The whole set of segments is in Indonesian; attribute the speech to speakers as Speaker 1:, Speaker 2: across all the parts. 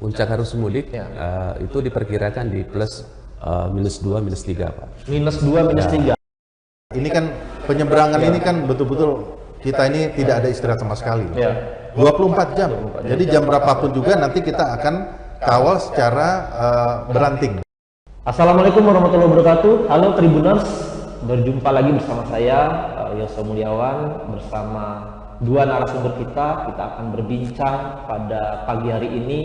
Speaker 1: puncak arus mudik itu diperkirakan di plus -2, -3, Pak.
Speaker 2: -2, -3.
Speaker 3: Ini kan penyeberangan ini kan betul-betul kita ini tidak ada istirahat sama sekali. 24 jam. Jadi jam berapapun juga nanti kita akan kawal secara beranting.
Speaker 2: Assalamualaikum warahmatullahi wabarakatuh. Halo Tribuners, berjumpa lagi bersama saya Yoso Mulyawan bersama dua narasumber kita. Kita akan berbincang pada pagi hari ini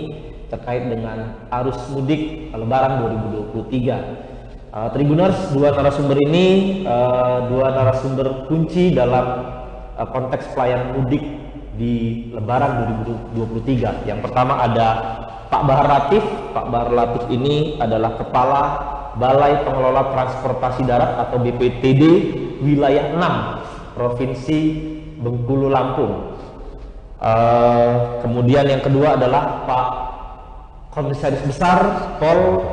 Speaker 2: terkait dengan arus mudik Lebaran 2023. Tribuners, dua narasumber ini dua narasumber kunci dalam konteks pelayanan mudik di Lebaran 2023. Yang pertama ada Pak Bahar Latif. Pak Bahar Latif ini adalah Kepala Balai Pengelola Transportasi Darat atau BPTD Wilayah 6 Provinsi Bengkulu Lampung. Kemudian yang kedua adalah Pak Komisaris Besar Pol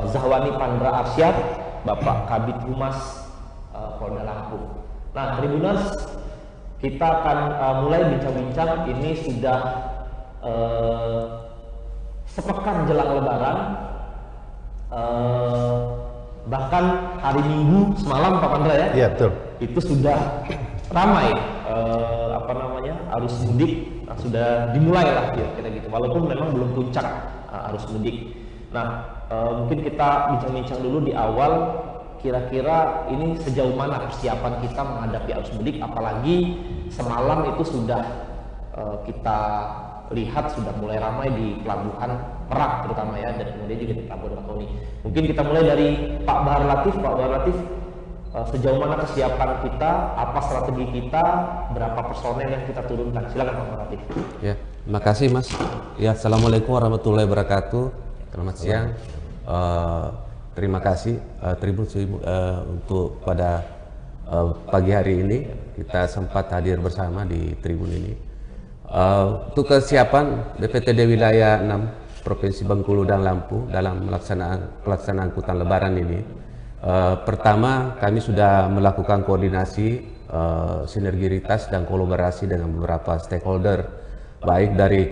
Speaker 2: Zahwani Pandra Arsyad, Bapak Kabid Humas Polda Lampung. Nah, Tribuners, kita akan mulai bincang-bincang. Ini sudah sepekan jelang Lebaran, bahkan hari Minggu semalam Pak Pandra ya?
Speaker 3: Iya, betul.
Speaker 2: Itu sudah ramai arus mudik sudah dimulai lah kira-kira gitu, walaupun memang belum puncak arus mudik. Nah, mungkin kita bincang-bincang dulu di awal, kira-kira ini sejauh mana persiapan kita menghadapi arus mudik, apalagi semalam itu sudah kita lihat sudah mulai ramai di pelabuhan Merak terutama ya, dan kemudian juga di pelabuhan Bakauheni. Mungkin kita mulai dari Pak Bahar Latif. Pak Bahar Latif, sejauh mana kesiapan kita, apa strategi kita, berapa personel yang kita turunkan? Silakan Pak Bahar Latif.
Speaker 1: Ya, terima kasih Mas. Ya, Assalamualaikum warahmatullahi wabarakatuh. Selamat siang. Terima kasih Tribun untuk pada pagi hari ini kita sempat hadir bersama di Tribun ini. Untuk kesiapan BPTD Wilayah 6 Provinsi Bengkulu dan Lampung dalam pelaksanaan angkutan Lebaran ini, pertama kami sudah melakukan koordinasi, sinergitas dan kolaborasi dengan beberapa stakeholder, baik dari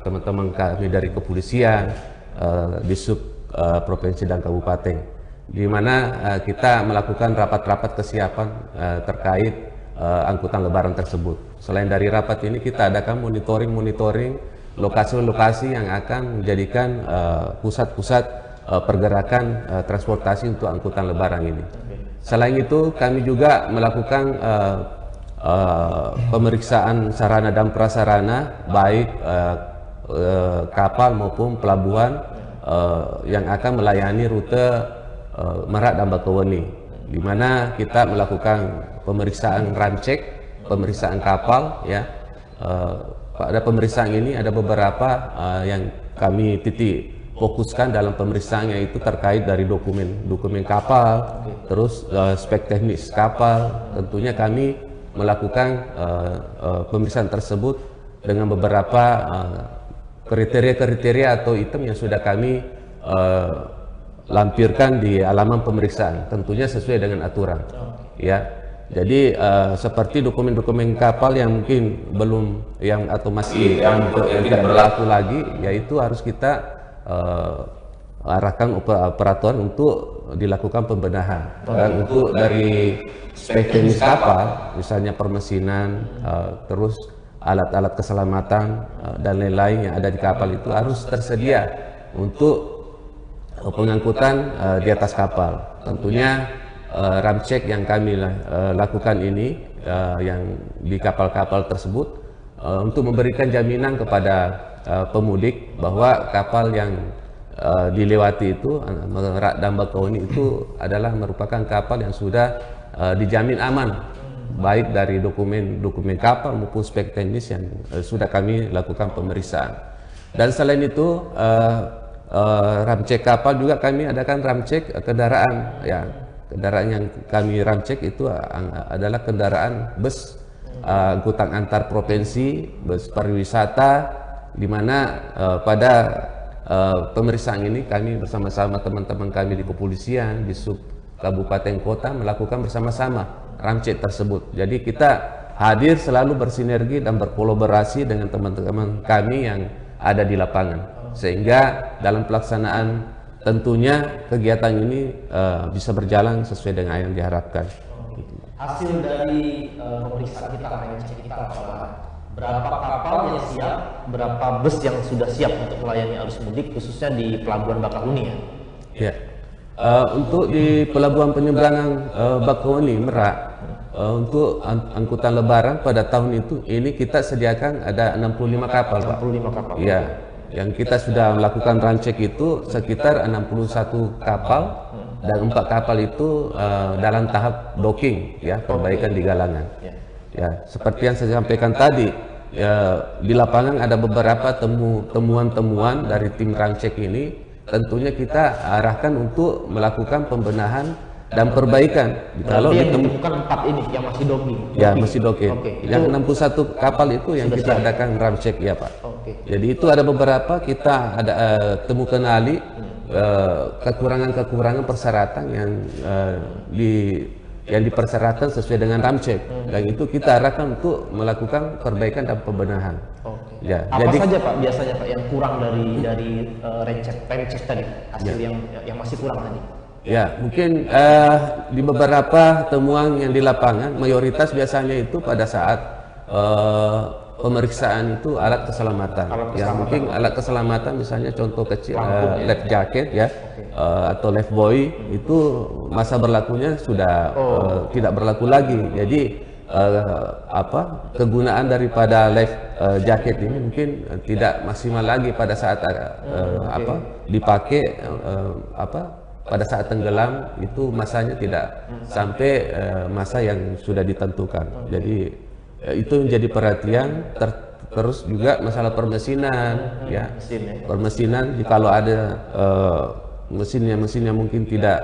Speaker 1: teman-teman kami dari kepolisian, Disub provinsi dan kabupaten, di mana kita melakukan rapat-rapat kesiapan terkait angkutan Lebaran tersebut. Selain dari rapat ini, kita adakan monitoring lokasi-lokasi yang akan menjadikan pusat-pusat pergerakan transportasi untuk angkutan Lebaran ini. Selain itu, kami juga melakukan pemeriksaan sarana dan prasarana, baik kapal maupun pelabuhan yang akan melayani rute Merak dan Bakauheni, di mana kita melakukan pemeriksaan ramcek, pemeriksaan kapal ya. Pada pemeriksaan ini ada beberapa yang kami titik fokuskan dalam pemeriksaan, yaitu terkait dari dokumen kapal, terus spek teknis kapal. Tentunya kami melakukan pemeriksaan tersebut dengan beberapa kriteria atau item yang sudah kami lampirkan di halaman pemeriksaan, tentunya sesuai dengan aturan ya. Jadi seperti dokumen-dokumen kapal yang mungkin belum atau masih yang tidak berlaku lagi, yaitu harus kita arahkan peraturan untuk dilakukan pembenahan. Dan untuk dari spek teknis kapal, misalnya permesinan, terus alat-alat keselamatan dan lain-lain yang ada di kapal itu harus tersedia untuk pengangkutan di atas kapal. Tentunya ramcek yang kami lakukan ini yang di kapal-kapal tersebut untuk memberikan jaminan kepada pemudik bahwa kapal yang dilewati itu Merak dan Bakauheni itu adalah merupakan kapal yang sudah dijamin aman, baik dari dokumen kapal maupun spek teknis yang sudah kami lakukan pemeriksaan. Dan selain itu ramcek kapal juga kami adakan ramcek kendaraan ya. Kendaraan yang kami ramcek itu adalah kendaraan bus angkutan antar provinsi, bus pariwisata, di mana pada pemeriksaan ini kami bersama-sama teman-teman kami di kepolisian, di sub kabupaten kota melakukan bersama-sama ramcek tersebut. Jadi kita hadir selalu bersinergi dan berkolaborasi dengan teman-teman kami yang ada di lapangan. sehingga dalam pelaksanaan tentunya kegiatan ini bisa berjalan sesuai dengan yang diharapkan.
Speaker 2: Hasil dari pemeriksaan kita, cek kita, berapa kapal yang siap, berapa bus yang sudah siap untuk melayani arus mudik khususnya di Pelabuhan Bakahuni ya?
Speaker 1: Ya, untuk di Pelabuhan Penyeberangan Bakahuni Merak, untuk angkutan lebaran pada tahun ini kita sediakan ada 65 kapal, Pak.
Speaker 2: 65 kapal.
Speaker 1: Ya, yang kita sudah melakukan rancek itu sekitar 61 kapal dan 4 kapal itu dalam tahap docking, ya, perbaikan di galangan. Ya, seperti yang saya sampaikan tadi, ya, di lapangan ada beberapa temuan-temuan dari tim rancek ini. Tentunya kita arahkan untuk melakukan pembenahan dan perbaikan. Kalau
Speaker 2: yang ditemukan 4 ini yang masih docking.
Speaker 1: Ya, masih docking.
Speaker 2: Oke.
Speaker 1: Yang 61 kapal itu yang kita adakan ramcek, ya Pak.
Speaker 2: Oke.
Speaker 1: Jadi itu ada beberapa kita ada temu kenali kekurangan-kekurangan persyaratan yang dipersyaratkan sesuai dengan ramcek, dan itu kita arahkan untuk melakukan perbaikan dan pembenahan.
Speaker 2: Oke.
Speaker 1: Ya,
Speaker 2: Apa
Speaker 1: jadi
Speaker 2: saja Pak biasanya Pak yang kurang dari rancek tadi, hasil yang masih kurang tadi?
Speaker 1: ya mungkin di beberapa temuan yang di lapangan mayoritas biasanya itu pada saat pemeriksaan itu alat keselamatan. Ya, mungkin alat keselamatan misalnya contoh kecil life jacket, ya, atau life buoy itu masa berlakunya sudah tidak berlaku lagi. Jadi kegunaan daripada life jacket ini mungkin tidak maksimal lagi pada saat dipakai pada saat tenggelam, itu masanya tidak sampai masa yang sudah ditentukan. Jadi itu menjadi perhatian. Terus juga masalah permesinan, ya, permesinan. Kalau ada mesinnya mungkin tidak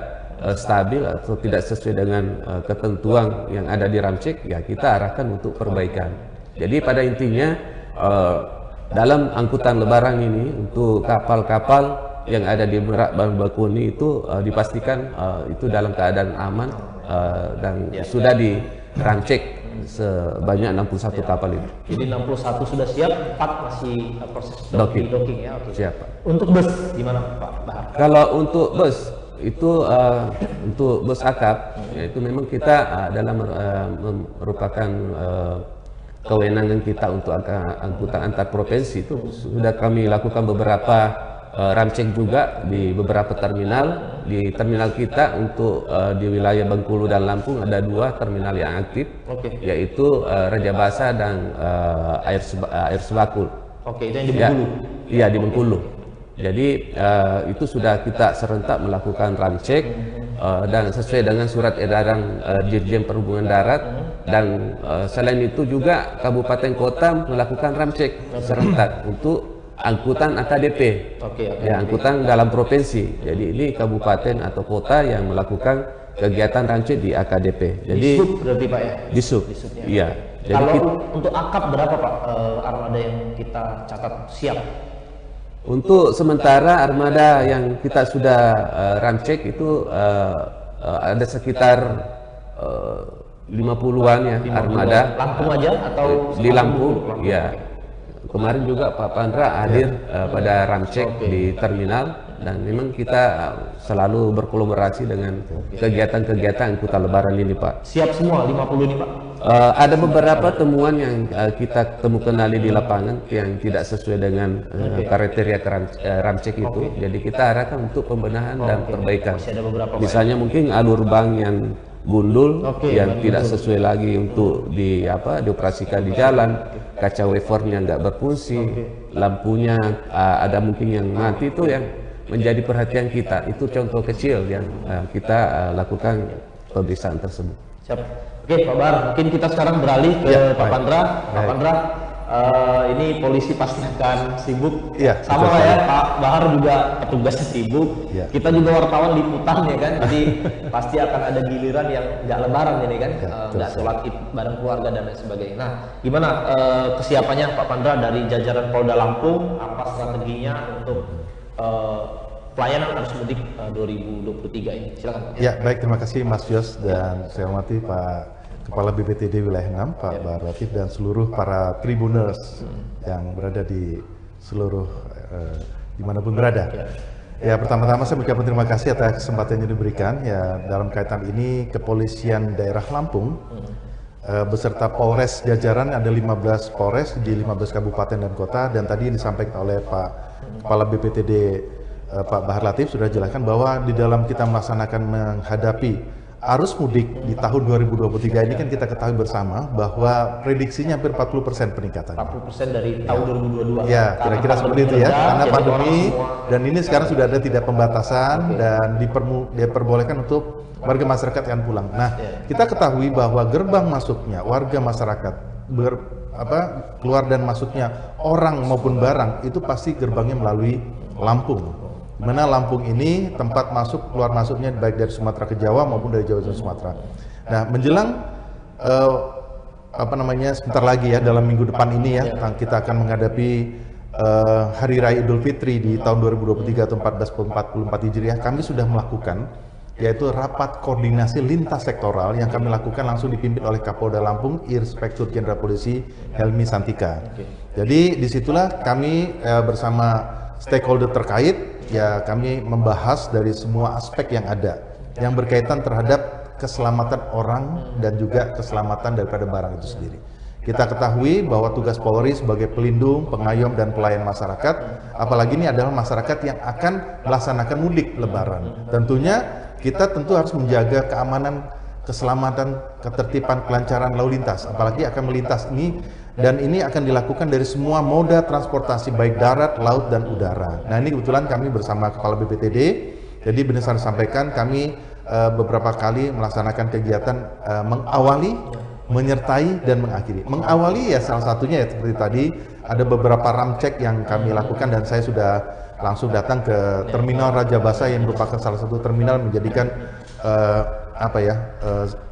Speaker 1: stabil atau tidak sesuai dengan ketentuan yang ada di ramcek, ya kita arahkan untuk perbaikan. Jadi pada intinya dalam angkutan lebaran ini untuk kapal-kapal yang ada di Merak Bakahuni itu dipastikan itu dalam keadaan aman dan sudah dirancek sebanyak 61 kapal itu.
Speaker 2: Jadi 61 sudah siap, 4 masih proses docking ya. Oke.
Speaker 1: Siap, Pak.
Speaker 2: Untuk bus gimana Pak Bahar?
Speaker 1: Kalau untuk bus itu untuk bus akap, itu memang kita dalam merupakan kewenangan kita untuk angkutan antar provinsi, itu sudah kami lakukan beberapa ramcek juga di beberapa terminal. Di terminal kita untuk di wilayah Bengkulu dan Lampung ada 2 terminal yang aktif, yaitu Raja Basa dan Air Sebakul.
Speaker 2: Oke, itu yang di Bengkulu.
Speaker 1: Iya, di Bengkulu. Jadi itu sudah kita serentak melakukan ramcek dan sesuai dengan surat edaran Dirjen Perhubungan Darat, dan selain itu juga kabupaten kota melakukan ramcek serentak untuk angkutan AKDP, ya, angkutan dalam provinsi. Jadi ini kabupaten atau kota yang melakukan kegiatan rancek di AKDP. Jadi
Speaker 2: di sub berarti Pak ya?
Speaker 1: Di sub. Iya. Jadi
Speaker 2: kalau untuk akap berapa Pak armada yang kita catat siap?
Speaker 1: Untuk sementara armada yang kita sudah rancek itu ada sekitar 50-an ya, armada.
Speaker 2: Lampung aja atau
Speaker 1: di Lampung? Ya. Kemarin juga Pak Pandra hadir pada ramcek di terminal, dan memang kita selalu berkolaborasi dengan kegiatan-kegiatan angkutan lebaran ini, Pak.
Speaker 2: Siap semua 50 ini, Pak?
Speaker 1: Ada beberapa temuan yang kita temukan di lapangan yang tidak sesuai dengan kriteria ramcek itu. Jadi kita arahkan untuk pembenahan dan perbaikan.
Speaker 2: Masih ada beberapa,
Speaker 1: misalnya mungkin alur bank yang gundul, yang tidak sesuai lagi untuk dioperasikan di jalan, kaca wafernya nggak berfungsi, lampunya ada mungkin yang mati, itu yang menjadi perhatian kita. Itu contoh kecil yang kita lakukan pemeriksaan tersebut.
Speaker 2: Siap. Oke, Pak Bahar, mungkin kita sekarang beralih ke Pak Pandra. Pak Pandra, ini polisi pasti akan sibuk, sama lah ya, Pak Bahar juga petugasnya sibuk, kita juga wartawan liputan ya kan, jadi pasti akan ada giliran yang nggak lebaran ini kan, nggak sholat id bareng keluarga dan lain sebagainya. Nah, gimana kesiapannya Pak Pandra dari jajaran Polda Lampung, apa strateginya untuk pelayanan arus mudik 2023 ini? Silakan Pak.
Speaker 3: Ya, baik, terima kasih Mas Yos, dan saya hormati Pak Kepala BPTD Wilayah 6, Pak Bahar Latif, dan seluruh para tribuners yang berada di seluruh dimanapun berada. Ya, pertama-tama saya mengucapkan terima kasih atas kesempatan yang diberikan. Ya, dalam kaitan ini Kepolisian Daerah Lampung beserta Polres jajaran, ada 15 Polres di 15 kabupaten dan kota, dan tadi disampaikan oleh Pak Kepala BPTD Pak Bahar Latif sudah jelaskan bahwa di dalam kita melaksanakan menghadapi arus mudik di tahun 2023 ini kan kita ketahui bersama bahwa prediksinya hampir 40% peningkatan.
Speaker 2: 40% dari tahun 2022.
Speaker 3: Ya, kira-kira seperti itu ya. Karena pandemi dan ini sekarang sudah ada tidak pembatasan dan diperbolehkan untuk warga masyarakat yang pulang. Nah, kita ketahui bahwa gerbang masuknya warga masyarakat keluar dan masuknya orang maupun barang itu pasti gerbangnya melalui Lampung. Mana Lampung ini tempat masuk keluar masuknya baik dari Sumatera ke Jawa maupun dari Jawa ke Sumatera. Nah, menjelang sebentar lagi ya, dalam minggu depan ini ya, kita akan menghadapi Hari Raya Idul Fitri di tahun 2023 atau 1444 Hijriah. Kami sudah melakukan yaitu rapat koordinasi lintas sektoral yang kami lakukan langsung dipimpin oleh Kapolda Lampung, Inspektur Jenderal Polisi Helmi Santika. Jadi disitulah kami bersama stakeholder terkait ya, kami membahas dari semua aspek yang ada yang berkaitan terhadap keselamatan orang dan juga keselamatan daripada barang itu sendiri. Kita ketahui bahwa tugas Polri sebagai pelindung, pengayom dan pelayan masyarakat, apalagi ini adalah masyarakat yang akan melaksanakan mudik lebaran. Tentunya kita harus menjaga keamanan, keselamatan, ketertiban, kelancaran lalu lintas, apalagi akan melintas ini. Dan ini akan dilakukan dari semua moda transportasi baik darat, laut, dan udara. Nah, ini kebetulan kami bersama Kepala BPTD, jadi benar saya sampaikan kami beberapa kali melaksanakan kegiatan mengawali, menyertai, dan mengakhiri. Mengawali ya salah satunya ya seperti tadi, ada beberapa ramcek yang kami lakukan dan saya sudah langsung datang ke Terminal Raja Basa yang merupakan salah satu terminal menjadikan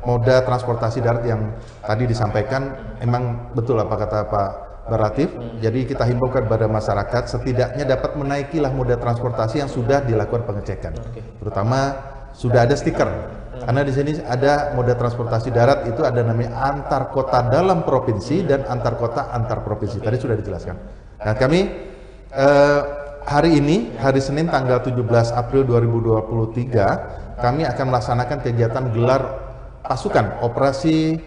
Speaker 3: moda transportasi darat yang tadi disampaikan emang betul apa kata Pak Baratif. Jadi kita himbau kepada masyarakat setidaknya dapat menaikilah moda transportasi yang sudah dilakukan pengecekan. Terutama sudah ada stiker. Karena di sini ada moda transportasi darat itu ada namanya antar kota dalam provinsi dan antar kota antar provinsi. Tadi sudah dijelaskan. Nah, kami hari ini, hari Senin tanggal 17 April 2023, kami akan melaksanakan kegiatan gelar pasukan operasi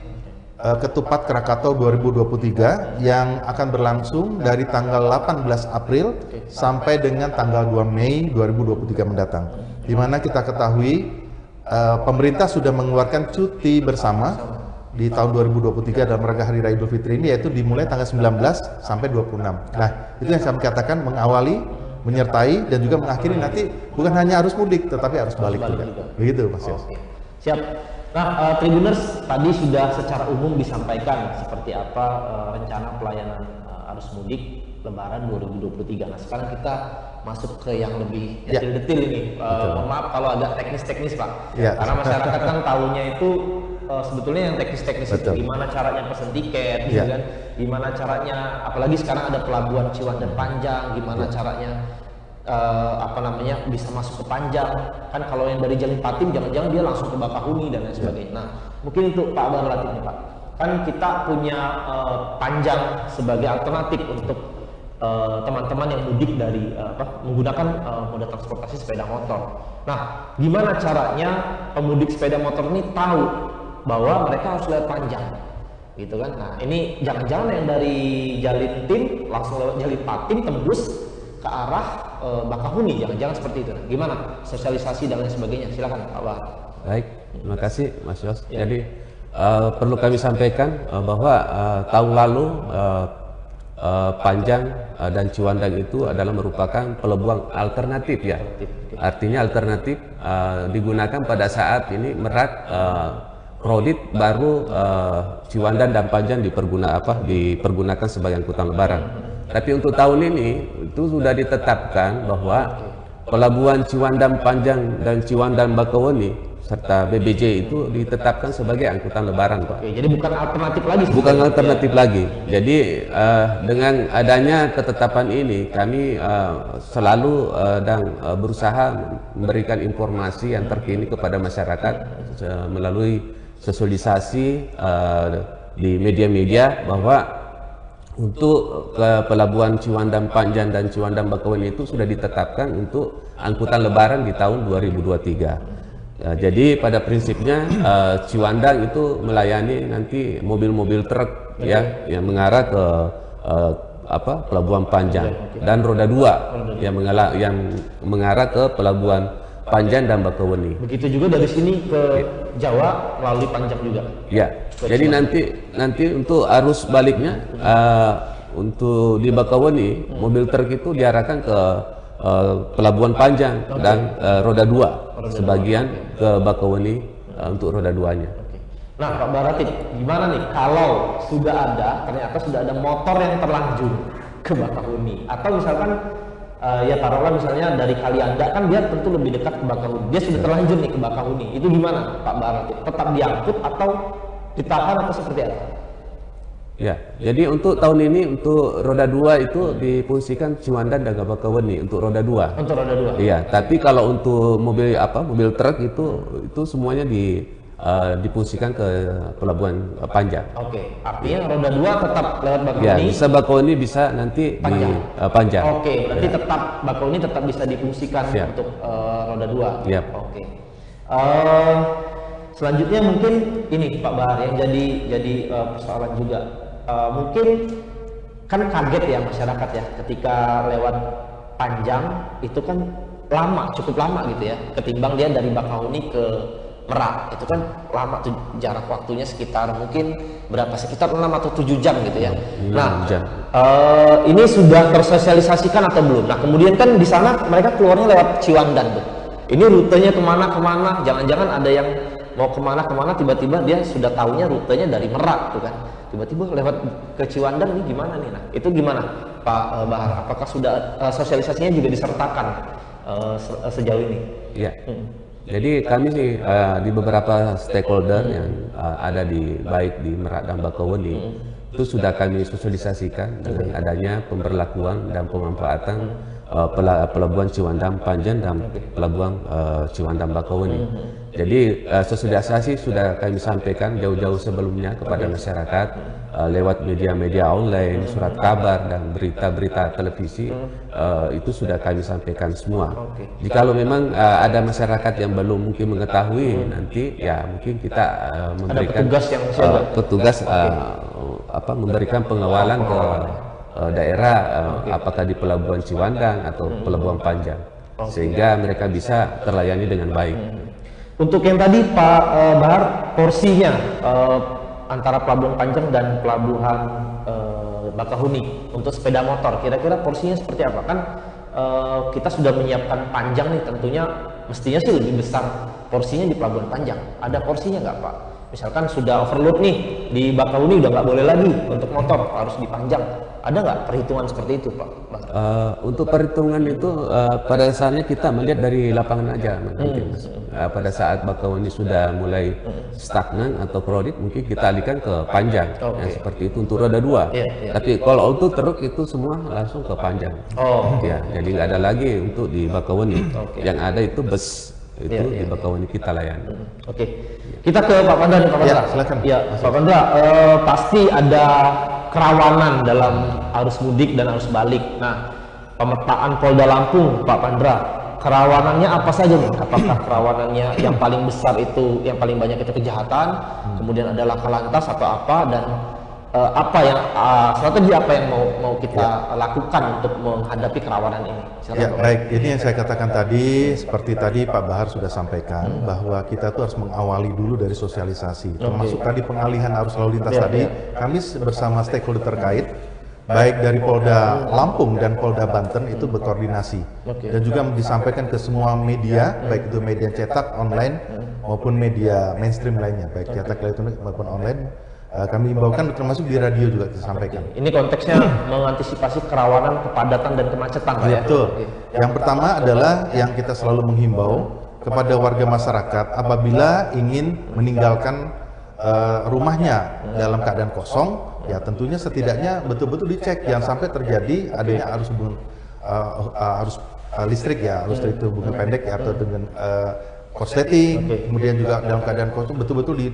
Speaker 3: Ketupat Krakatau 2023 yang akan berlangsung dari tanggal 18 April sampai dengan tanggal 2 Mei 2023 mendatang. Di mana kita ketahui pemerintah sudah mengeluarkan cuti bersama di tahun 2023 dalam rangka Hari Raya Idul Fitri ini, yaitu dimulai tanggal 19 sampai 26. Nah, itu yang kami katakan mengawali, menyertai, dan juga mengakhiri nanti bukan hanya arus mudik tetapi arus balik juga. Begitu Mas Yos.
Speaker 2: Siap. Nah, Tribuners, tadi sudah secara umum disampaikan seperti apa rencana pelayanan arus mudik Lebaran 2023. Nah, sekarang kita masuk ke yang lebih detail-detail ini. Mohon maaf kalau agak teknis-teknis Pak. Karena masyarakat kan tahunya itu sebetulnya yang teknis-teknis itu gimana caranya pesen tiket, gitu kan? Gimana caranya, apalagi sekarang ada pelabuhan Ciwandan Panjang, gimana caranya bisa masuk ke Panjang. Kan kalau yang dari Jalan Patim jangan-jangan dia langsung ke Bakahuni dan lain sebagainya. Nah, mungkin untuk Pak Bahar Latif nih Pak, kan kita punya Panjang sebagai alternatif untuk teman-teman yang mudik dari menggunakan moda transportasi sepeda motor. Nah, gimana caranya pemudik sepeda motor ini tahu bahwa mereka harus lewat Panjang, gitu kan? Nah, ini jangan-jangan yang dari Jalin Tim langsung lewat Jalin Patim tembus ke arah Bakahuni, jangan-jangan seperti itu. Gimana sosialisasi dan lain sebagainya? Silakan Pak Bahar.
Speaker 1: Baik, terima kasih Mas Yos. Jadi perlu kami sampaikan bahwa tahun lalu Panjang dan Ciwandan itu adalah merupakan pelabuhan alternatif ya. Artinya alternatif digunakan pada saat ini Merak kredit baru Ciwandan dan Panjang dipergunakan sebagai angkutan lebaran. Tapi untuk tahun ini itu sudah ditetapkan bahwa pelabuhan Ciwandan Panjang dan Ciwandan Bakahuni serta BBJ itu ditetapkan sebagai angkutan lebaran Pak.
Speaker 2: Oke, jadi bukan alternatif lagi.
Speaker 1: Bukan alternatif lagi. Jadi dengan adanya ketetapan ini kami selalu dan berusaha memberikan informasi yang terkini kepada masyarakat melalui sosialisasi di media-media bahwa untuk ke pelabuhan Ciwandan Panjang dan Ciwandan Bakauheni itu sudah ditetapkan untuk angkutan lebaran di tahun 2023. Jadi pada prinsipnya Ciwandan itu melayani nanti mobil-mobil truk ya yang mengarah ke Pelabuhan Panjang dan roda 2 yang mengarah ke Pelabuhan Panjang dan Bakauheni.
Speaker 2: Begitu juga dari sini ke Jawa melalui Panjang juga.
Speaker 1: Ya. Jadi nanti untuk arus baliknya untuk di Bakauheni mobil truk itu diarahkan ke Pelabuhan Panjang dan roda 2 sebagian ke Bakauheni untuk roda 2-nya.
Speaker 2: Nah, Pak Baratik, gimana nih kalau ternyata sudah ada motor yang terlanjur ke Bakauheni, atau misalkan ya taruhlah misalnya dari Kalianda, kan dia tentu lebih dekat ke Bakauheni, dia sudah terlanjur nih ke Bakauheni, itu gimana Pak Baratik? Tetap diangkut atau ditahan atau seperti apa?
Speaker 1: Ya, jadi untuk tahun ini untuk roda 2 itu difungsikan Ciwandan dan Bakauheni untuk roda 2.
Speaker 2: Untuk roda 2.
Speaker 1: Iya, tapi kalau untuk mobil truk itu semuanya difungsikan ke Pelabuhan Panjang.
Speaker 2: Oke, artinya roda 2 tetap lewat Bakauheni.
Speaker 1: Ya, bisa Bakauheni, bisa nanti
Speaker 2: Panjang.
Speaker 1: di Panjang.
Speaker 2: Oke, berarti tetap Bakauheni tetap bisa difungsikan untuk roda 2.
Speaker 1: Yep.
Speaker 2: Oke. Selanjutnya mungkin ini Pak Bahar yang jadi persoalan juga. Mungkin kan kaget ya masyarakat ya ketika lewat Panjang itu kan cukup lama gitu ya, ketimbang dia dari Bakauheni ke Merak itu kan lama tuh, jarak waktunya sekitar mungkin sekitar 6 atau 7 jam gitu ya. Nah, ini sudah tersosialisasikan atau belum? Nah, kemudian kan di sana mereka keluarnya lewat Ciwandan tuh. Ini rutenya kemana? Jangan-jangan ada yang mau kemana? Tiba-tiba dia sudah tahunya rutenya dari Merak tuh kan. Tiba-tiba lewat ke Ciwandan, ini gimana nih? Nah, itu gimana Pak Bahar? Apakah sudah sosialisasinya juga disertakan sejauh ini?
Speaker 1: Iya. Jadi kami sih di beberapa stakeholder yang ada baik di Merak dan Bakauheni itu sudah kami sosialisasikan dengan adanya pemberlakuan dan pemanfaatan Pelabuhan Ciwandan Panjang dan Pelabuhan Ciwandan Bakauheni. Jadi sosialisasi sudah kami sampaikan jauh-jauh sebelumnya kepada masyarakat lewat media-media online, surat kabar dan berita-berita televisi, itu sudah kami sampaikan semua. Jikalau memang ada masyarakat yang belum mungkin mengetahui, nanti ya mungkin kita memberikan petugas memberikan pengawalan ke daerah apakah di Pelabuhan Ciwandan atau Pelabuhan Panjang, sehingga mereka bisa terlayani dengan baik.
Speaker 2: Untuk yang tadi Pak Bahar, porsinya antara Pelabuhan Panjang dan Pelabuhan Bakauheni untuk sepeda motor, kira-kira porsinya seperti apa? Kan kita sudah menyiapkan Panjang nih, tentunya mestinya sih lebih besar porsinya di Pelabuhan Panjang. Ada porsinya nggak Pak? Misalkan sudah overload nih di Bakauheni, udah nggak boleh lagi untuk motor, harus di Panjang. Ada nggak perhitungan seperti itu Pak?
Speaker 1: Untuk perhitungan itu pada dasarnya kita melihat dari lapangan aja nanti, Mas. Pada saat Bakauheni sudah mulai stagnan atau kredit, mungkin kita alihkan ke Panjang, yang seperti itu untuk roda 2. Tapi kalau untuk truk itu semua langsung ke Panjang. Ya, jadi nggak ada lagi untuk di Bakauheni. Yang ada itu bus itu di Bakauheni kita layani.
Speaker 2: Kita ke Pak Pandra nih, Pak Pandra.
Speaker 3: Silakan.
Speaker 2: Ya, Pak Pandra, pasti ada kerawanan dalam arus mudik dan arus balik. Nah, pemetaan Polda Lampung, Pak Pandra, kerawanannya apa saja nih? Apakah kerawanannya yang paling besar itu, yang paling banyak itu kejahatan, kemudian ada laka lantas atau apa, dan strategi apa yang mau kita lakukan untuk menghadapi kerawanan ini? Silakan,
Speaker 3: baik. Ini yang saya katakan tadi, seperti tadi Pak Bahar sudah sampaikan, bahwa kita tuh harus mengawali dulu dari sosialisasi, termasuk tadi pengalihan arus lalu lintas tadi. Kami bersama stakeholder terkait, baik dari Polda Lampung dan Polda Banten itu berkoordinasi, dan juga disampaikan ke semua media, baik itu media cetak, online maupun media mainstream lainnya, baik cetak elektronik maupun online. Kami imbaukan termasuk di radio juga disampaikan.
Speaker 2: Ini konteksnya mengantisipasi kerawanan, kepadatan dan kemacetan, Pak ya?
Speaker 3: Betul. Yang pertama adalah yang kita selalu menghimbau kepada warga masyarakat apabila ingin meninggalkan rumahnya dalam keadaan kosong, ya tentunya setidaknya betul-betul dicek, jangan sampai terjadi adanya arus listrik ya, arus listrik itu hubungan pendek ya, atau dengan korsleting, kemudian juga dalam keadaan kosong betul-betul di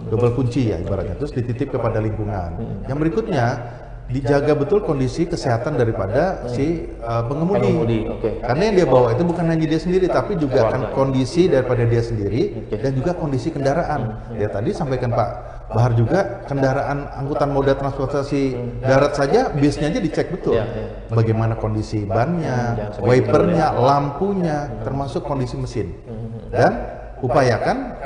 Speaker 3: double kunci ya ibaratnya, terus dititip kepada lingkungan. Yang berikutnya dijaga betul kondisi kesehatan daripada si pengemudi. Karena yang dia bawa itu bukan hanya dia sendiri, tapi juga kan kondisi daripada dia sendiri dan juga kondisi kendaraan. Ya tadi sampaikan Pak Bahar juga, kendaraan angkutan moda transportasi darat saja bisnya aja dicek betul. Bagaimana kondisi bannya, wipernya, lampunya, termasuk kondisi mesin. Dan upayakan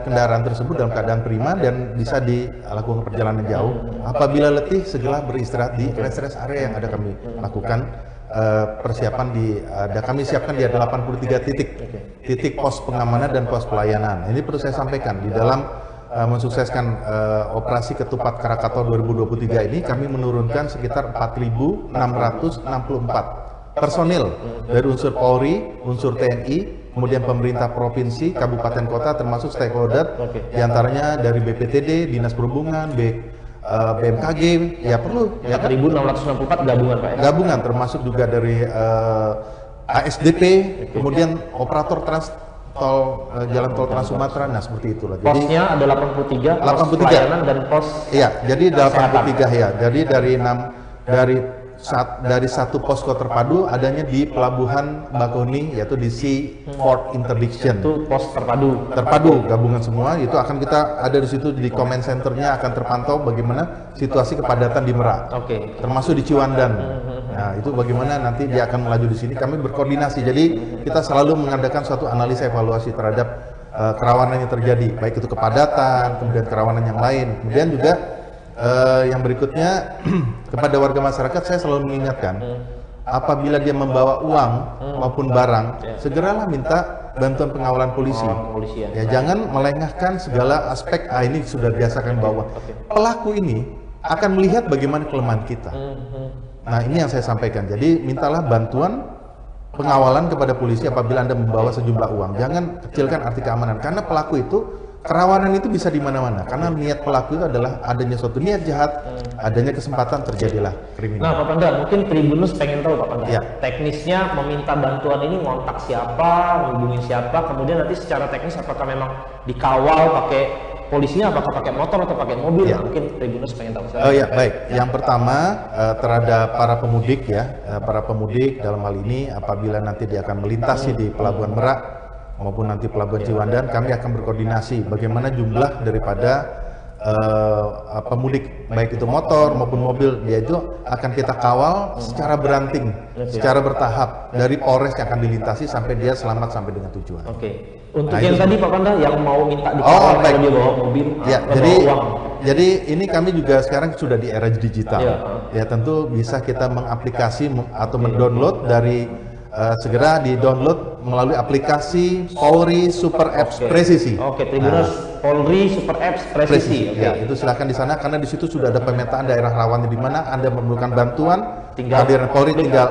Speaker 3: kendaraan tersebut dalam keadaan prima dan bisa dilakukan perjalanan jauh. Apabila letih, segera beristirahat di rest area yang ada kami lakukan persiapan kami siapkan di 83 titik pos pengamanan dan pos pelayanan. Ini perlu saya sampaikan, di dalam mensukseskan operasi Ketupat Krakatau 2023 ini kami menurunkan sekitar 4.664 personil dari unsur Polri, unsur TNI, kemudian pemerintah provinsi, kabupaten kota, termasuk stakeholder, diantaranya dari BPTD, Dinas Perhubungan, BMKG, ya perlu.
Speaker 2: Ya, 1.664 gabungan Pak ya?
Speaker 3: Gabungan, termasuk juga dari ASDP, kemudian operator jalan tol Trans Sumatera, nah seperti itulah. Jadi,
Speaker 2: posnya ada 83, pos pelayanan dan pos.
Speaker 3: Iya, jadi 83 ya. Jadi dari satu posko terpadu adanya di Pelabuhan Bakauheni, yaitu di Seaport Interdiction.
Speaker 2: Itu pos terpadu.
Speaker 3: Terpadu gabungan semua itu akan kita ada di situ, di command centernya akan terpantau bagaimana situasi kepadatan di Merak. Termasuk di Ciwandan. Nah, itu bagaimana nanti dia akan melaju di sini. Kami berkoordinasi. Jadi kita selalu mengadakan suatu analisa evaluasi terhadap kerawanan yang terjadi, baik itu kepadatan, kemudian kerawanan yang lain. Kemudian juga yang berikutnya kepada warga masyarakat saya selalu mengingatkan, apabila dia membawa uang maupun barang, segeralah minta bantuan pengawalan polisi. Ya, jangan melengahkan segala aspek. Ini sudah biasa kami bawa. Pelaku ini akan melihat bagaimana kelemahan kita. Nah, ini yang saya sampaikan. Jadi mintalah bantuan pengawalan kepada polisi apabila Anda membawa sejumlah uang. Jangan kecilkan arti keamanan, karena pelaku itu, kerawanan itu bisa di mana-mana. Karena niat pelaku itu adalah adanya suatu niat jahat, adanya kesempatan terjadilah kriminal.
Speaker 2: Nah, Pak Panda, mungkin Tribunus pengen tahu Pak Panda, teknisnya meminta bantuan ini ngontak siapa, menghubungi siapa, kemudian nanti secara teknis apakah memang dikawal pakai polisinya, apakah pakai motor atau pakai mobil? Nah, mungkin Tribunus pengen tahu.
Speaker 3: Oh ya, baik. Yang pertama terhadap para pemudik para pemudik dalam hal ini apabila nanti dia akan melintasi di Pelabuhan Merak maupun nanti Pelabuhan Ciwandan, kami akan berkoordinasi bagaimana jumlah daripada pemudik, baik itu motor maupun mobil, dia itu akan kita kawal secara beranting, secara bertahap dari Polres yang akan dilintasi sampai dia selamat sampai dengan tujuan.
Speaker 2: Untuk yang tadi Pak Panda yang mau minta dikawal kalau dia bawa mobil,
Speaker 3: jadi ini kami juga sekarang sudah di era digital. Ya tentu bisa kita mengaplikasi atau mendownload dari segera di-download melalui aplikasi Polri Super Apps Presisi.
Speaker 2: Tribunus Polri Super Apps Presisi.
Speaker 3: Ya, itu silakan di sana karena di situ sudah ada pemetaan daerah rawan di mana Anda memerlukan bantuan. Kehadiran Polri tinggal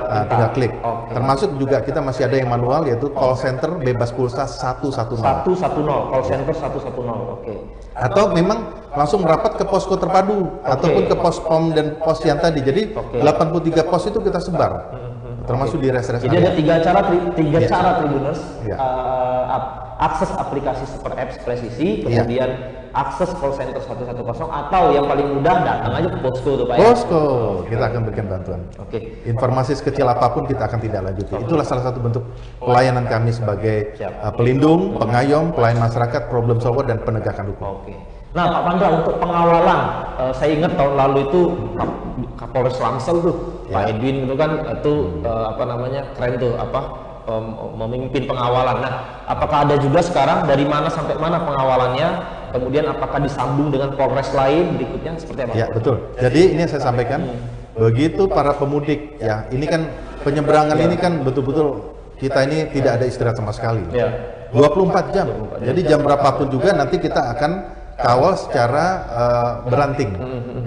Speaker 3: klik. Termasuk juga kita masih ada yang manual, yaitu call center bebas pulsa 110.
Speaker 2: Call center 110.
Speaker 3: Atau memang langsung merapat ke posko terpadu ataupun ke pos pom dan pos yang tadi. Jadi 83 pos itu kita sebar. Termasuk di rest area.
Speaker 2: Jadi ada tiga cara Tribunus akses aplikasi Super Apps Presisi, kemudian akses call center 110, atau yang paling mudah datang aja ke posko tuh Pak.
Speaker 3: Posko, kita akan berikan bantuan. Informasi sekecil apapun kita akan tidak lanjuti. Itulah salah satu bentuk pelayanan kami sebagai pelindung, pengayom, pelayan masyarakat, problem solver dan penegakan hukum.
Speaker 2: Nah, Pak Panda, untuk pengawalan, saya ingat tahun lalu itu Kapolres Langsel tuh, Pak Edwin itu kan itu keren tuh memimpin pengawalan. Nah, apakah ada juga sekarang dari mana sampai mana pengawalannya? Kemudian apakah disambung dengan Polres lain berikutnya seperti apa?
Speaker 3: Ya, betul. Jadi ini yang saya sampaikan, begitu para pemudik ini kan penyeberangan ini kan betul-betul kita ini tidak ada istirahat sama sekali. 24 jam. Jadi jam berapapun juga nanti kita akan kawal secara beranting.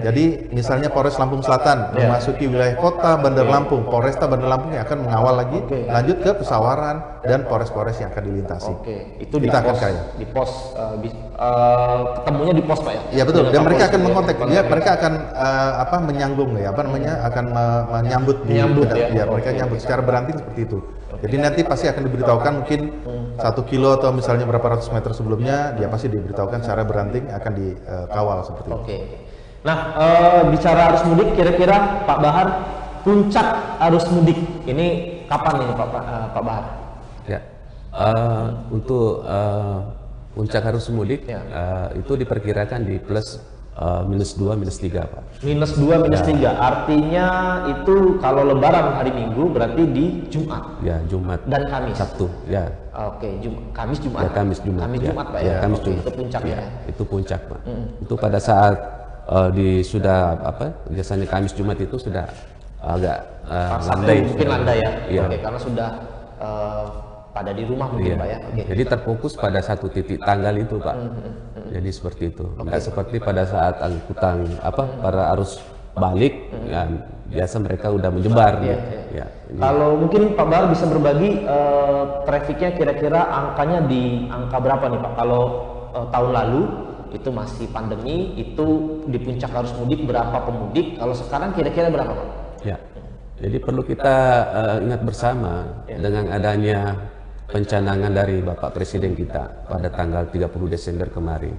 Speaker 3: Jadi misalnya Polres Lampung Selatan memasuki wilayah kota Bandar Lampung, Polresta Bandar Lampung yang akan mengawal lagi lanjut ke Pesawaran dan Polres-Polres yang akan dilintasi.
Speaker 2: Itu kita akan di pos ketemunya di pos Pak ya?
Speaker 3: Iya betul. Dan mereka akan mengontak, mereka akan menyambung akan menyambut mereka nyambut secara beranting seperti itu. Jadi nanti pasti akan diberitahukan mungkin 1 kilo atau misalnya berapa ratus meter sebelumnya dia pasti diberitahukan secara beranting akan dikawal seperti itu.
Speaker 2: Nah, bicara arus mudik, kira-kira Pak Bahar, puncak arus mudik ini kapan ini Pak Bahar?
Speaker 1: Ya, untuk puncak arus mudik itu diperkirakan di plus -2, -3 Pak.
Speaker 2: -2, -3, artinya itu kalau Lebaran hari Minggu berarti di Jumat.
Speaker 1: Ya, Jumat
Speaker 2: dan Kamis.
Speaker 1: Sabtu, ya.
Speaker 2: Oke, Kamis Jumat.
Speaker 1: Ya, Kamis Jumat.
Speaker 2: Kamis
Speaker 1: ya.
Speaker 2: Jumat Pak ya.
Speaker 1: Ya, Kamis Jumat.
Speaker 2: Itu puncaknya.
Speaker 1: Ya, itu puncak Pak. Itu pada saat sudah biasanya Kamis Jumat itu sudah agak landai.
Speaker 2: Mungkin landai ya.
Speaker 1: Ya.
Speaker 2: Oke, karena sudah pada di rumah mungkin Pak ya. Oke.
Speaker 1: Jadi terfokus pada satu titik tanggal itu Pak. Jadi seperti itu. Nggak seperti pada saat angkutan para arus balik, ya, biasa mereka udah menyebar. Ya,
Speaker 2: kalau mungkin Pak Bahar bisa berbagi trafiknya kira-kira angkanya di angka berapa nih Pak? Kalau tahun lalu itu masih pandemi, itu di puncak arus mudik berapa pemudik? Kalau sekarang kira-kira berapa Pak?
Speaker 1: Ya, jadi perlu kita ingat bersama dengan adanya pencanangan dari Bapak Presiden kita pada tanggal 30 Desember kemarin,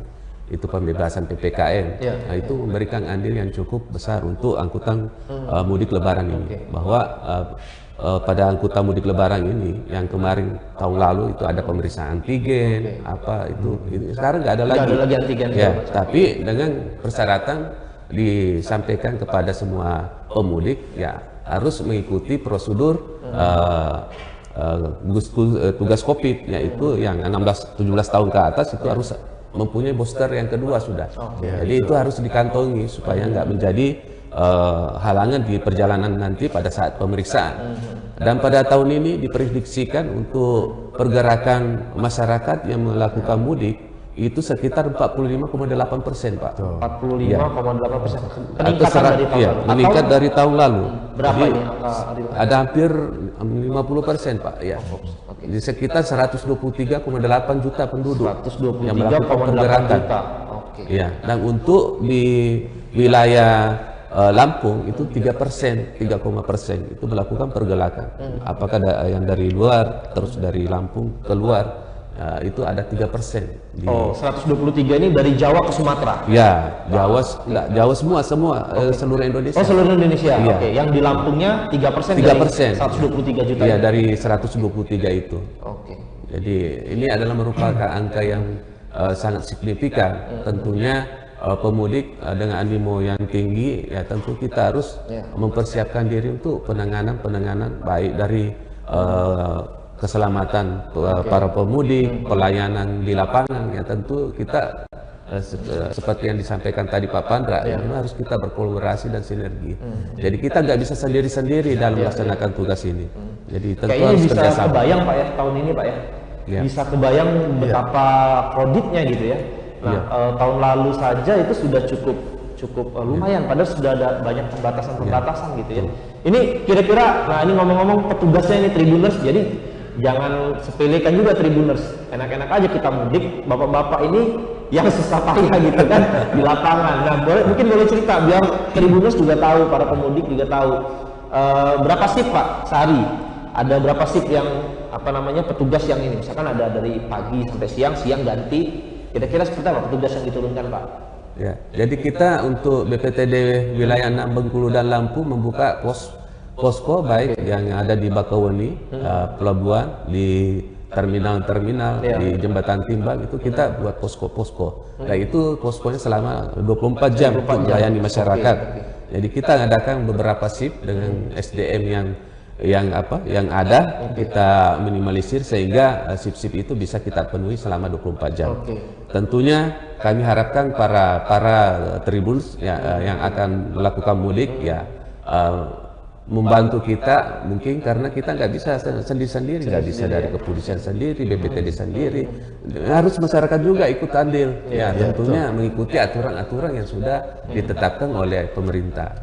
Speaker 1: itu pembebasan PPKM. Nah, itu memberikan andil yang cukup besar untuk angkutan mudik Lebaran ini. Bahwa pada angkutan mudik Lebaran ini yang kemarin tahun lalu itu ada pemeriksaan antigen, ini sekarang nggak ada lagi.
Speaker 2: Antigen.
Speaker 1: Ya, tapi dengan persyaratan disampaikan kepada semua pemudik ya harus mengikuti prosedur tugas COVID, yaitu yang 16-17 tahun ke atas itu harus mempunyai booster yang kedua sudah. Jadi itu harus dikantongi supaya nggak menjadi halangan di perjalanan nanti pada saat pemeriksaan. Dan pada tahun ini diprediksikan untuk pergerakan masyarakat yang melakukan mudik itu sekitar 45,8% Pak.
Speaker 2: 45,8%.
Speaker 1: Meningkat dari tahun lalu.
Speaker 2: Berapa
Speaker 1: jadi,
Speaker 2: ini?
Speaker 1: ada hampir 50% Pak. Ya. Jadi sekitar 123,8 juta penduduk yang melakukan pergerakan. Ya. Dan untuk di wilayah Lampung itu 3%, 3,% itu melakukan pergerakan. Apakah ada yang dari luar terus dari Lampung keluar? Itu ada 3%.
Speaker 2: 123 ini dari Jawa ke Sumatera?
Speaker 1: Ya, Jawa semua seluruh Indonesia.
Speaker 2: Oh, seluruh Indonesia.
Speaker 1: Iya.
Speaker 2: Oke, yang di Lampungnya 3%.
Speaker 1: 3%.
Speaker 2: 123 juta.
Speaker 1: Iya, dari 123 itu.
Speaker 2: Oke.
Speaker 1: Jadi ini adalah merupakan angka yang sangat signifikan. Tentunya pemudik dengan animo yang tinggi, ya tentu kita harus mempersiapkan diri untuk penanganan baik dari keselamatan para pemudik, pelayanan di lapangan, ya tentu kita seperti yang disampaikan tadi Pak Pandra, memang harus kita berkolaborasi dan sinergi. Jadi kita nggak bisa sendiri-sendiri dalam melaksanakan tugas ini. Jadi tentu harus kerjasama.
Speaker 2: Bisa kebayang Pak ya tahun ini Pak ya, bisa kebayang betapa kreditnya gitu ya. Nah tahun lalu saja itu sudah cukup lumayan, padahal sudah ada banyak pembatasan gitu ya. Ini kira-kira, nah ini ngomong-ngomong petugasnya ini Tribuners, jadi jangan sepelekan juga Tribuners. Enak-enak aja kita mudik, bapak-bapak ini yang susah payah gitu kan di lapangan. Nah, mungkin boleh cerita biar Tribuners juga tahu, para pemudik juga tahu berapa shift Pak sehari? Ada berapa shift yang petugas yang ini? Misalkan ada dari pagi sampai siang ganti. Kira-kira seperti apa petugas yang diturunkan Pak?
Speaker 1: Ya, jadi kita untuk BPTD wilayah 6 Bengkulu dan Lampung membuka posko baik yang ada di Bakauheni, pelabuhan, di terminal-terminal, di Jembatan Timbang, itu kita buat posko-posko. Nah itu poskonya selama 24 jam untuk melayani masyarakat. Jadi kita mengadakan beberapa shift dengan SDM yang ada, kita minimalisir sehingga shift-shift itu bisa kita penuhi selama 24 jam. Tentunya kami harapkan para Tribuners yang akan melakukan mudik membantu kita, mungkin karena kita nggak bisa sendiri-sendiri, nggak bisa dari kepolisian sendiri, BPTD sendiri, harus masyarakat juga ikut andil, tentunya mengikuti aturan-aturan yang sudah ditetapkan oleh pemerintah.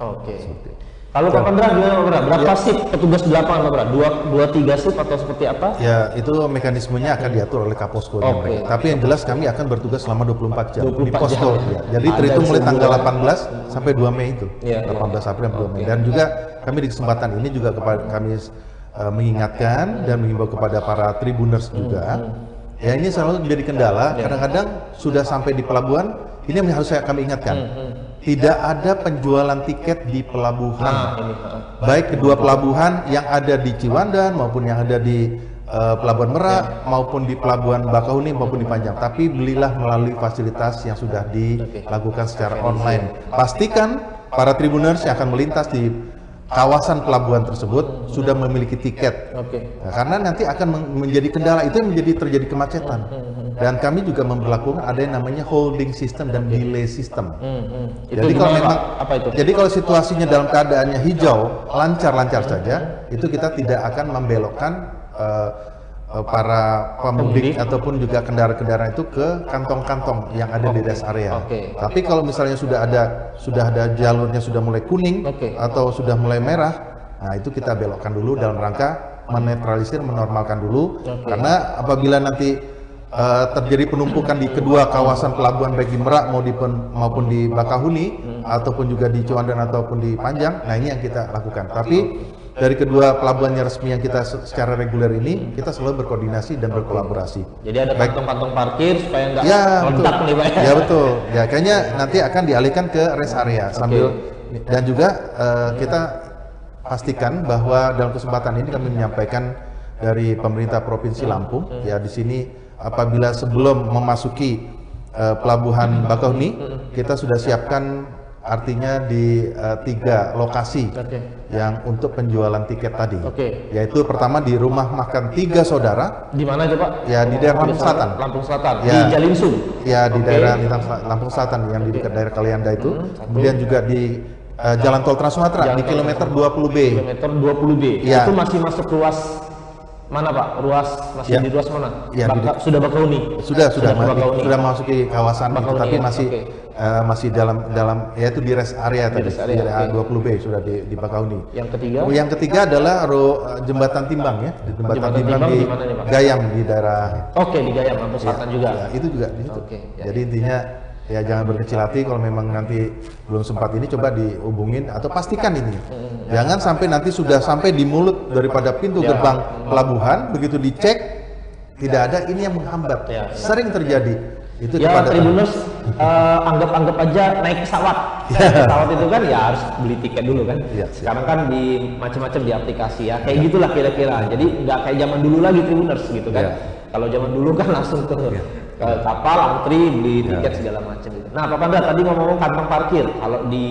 Speaker 2: Kalau Pak Pandra gimana, berapa shift petugas di lapangan Pak Pandra? 2-3 shift atau seperti apa?
Speaker 3: Ya, itu mekanismenya akan diatur oleh Kaposko. Tapi yang jelas kami akan bertugas selama 24 jam di posko. Jadi terhitung mulai tanggal 18 sampai 2 Mei itu. 18 April sampai 2 Mei. Dan juga kami di kesempatan ini juga kami mengingatkan dan mengimbau kepada para Tribuners juga Ya ini selalu menjadi kendala. Kadang-kadang sudah sampai di pelabuhan, ini yang harus kami ingatkan. Tidak ada penjualan tiket di pelabuhan. Baik kedua pelabuhan yang ada di Ciwandan maupun yang ada di Pelabuhan Merak maupun di Pelabuhan Bakahuni maupun di Panjang. Tapi belilah melalui fasilitas yang sudah dilakukan secara online. Pastikan para tribuners yang akan melintas di kawasan pelabuhan tersebut sudah memiliki tiket. Nah, karena nanti akan menjadi kendala, itu yang terjadi kemacetan. Dan kami juga memperlakukan ada yang namanya holding system dan delay system. Jadi kalau memang jadi kalau situasinya dalam keadaannya hijau, lancar-lancar saja, itu kita tidak akan membelokkan para pemudik ataupun juga kendaraan-kendaraan itu ke kantong-kantong yang ada di rest area. Tapi kalau misalnya sudah ada jalurnya sudah mulai kuning atau sudah mulai merah, nah itu kita belokkan dulu dalam rangka menetralisir, menormalkan dulu. Karena apabila nanti terjadi penumpukan di kedua kawasan pelabuhan baik di Merak maupun di Bakahuni ataupun juga di Ciwandan ataupun di Panjang, nah ini yang kita lakukan. Tapi dari kedua pelabuhan yang resmi yang kita secara reguler ini, kita selalu berkoordinasi dan berkolaborasi.
Speaker 2: Jadi ada kantong-kantong parkir supaya nggak
Speaker 3: meledak nih Pak. Ya betul. Ya kayaknya nanti akan dialihkan ke rest area sambil dan juga kita pastikan bahwa dalam kesempatan ini kami menyampaikan dari pemerintah Provinsi Lampung, ya di sini apabila sebelum memasuki pelabuhan Bakahuni, kita sudah siapkan artinya di 3 lokasi yang untuk penjualan tiket tadi, yaitu pertama di rumah makan 3 saudara.
Speaker 2: Di mana itu Pak?
Speaker 3: Ya di daerah Lampung Selatan.
Speaker 2: Lampung Selatan.
Speaker 3: Ya,
Speaker 2: di Jalinsum.
Speaker 3: Ya di daerah Lampung Selatan yang di dekat daerah Kalianda itu. Kemudian juga di Jalan Tol Trans Sumatera di kilometer 20B.
Speaker 2: Kilometer 20B.
Speaker 3: Ya.
Speaker 2: Itu masih masuk ruas mana Pak? Ruas masih di ruas mana?
Speaker 3: Ya,
Speaker 2: sudah Bakahuni.
Speaker 3: Sudah memasuki kawasan itu, tapi masih dalam yaitu di rest area tadi, di area 20B sudah di Bakahuni. Yang ketiga adalah jembatan Timbang ya, di jembatan Timbang di Gayam di daerah.
Speaker 2: Di Gayam Lampung Selatan juga.
Speaker 3: Ya, itu juga di situ. Jadi intinya ya jangan berkecil hati kalau memang nanti belum sempat ini, coba dihubungin atau pastikan ini. Jangan sampai nanti sudah sampai di mulut daripada pintu gerbang pelabuhan, begitu dicek tidak ada, ini yang menghambat. Sering terjadi. Itu
Speaker 2: ya tribuners anggap aja naik pesawat. Pesawat itu kan ya harus beli tiket dulu kan. Sekarang kan di macam-macam di aplikasi ya. Kayak gitulah kira-kira. Jadi nggak kayak zaman dulu lagi tribuners gitu kan. Kalau zaman dulu kan langsung ke kapal, antri, beli tiket segala macam gitu. Nah, Pak Pandra tadi ngomong kantong parkir. Kalau di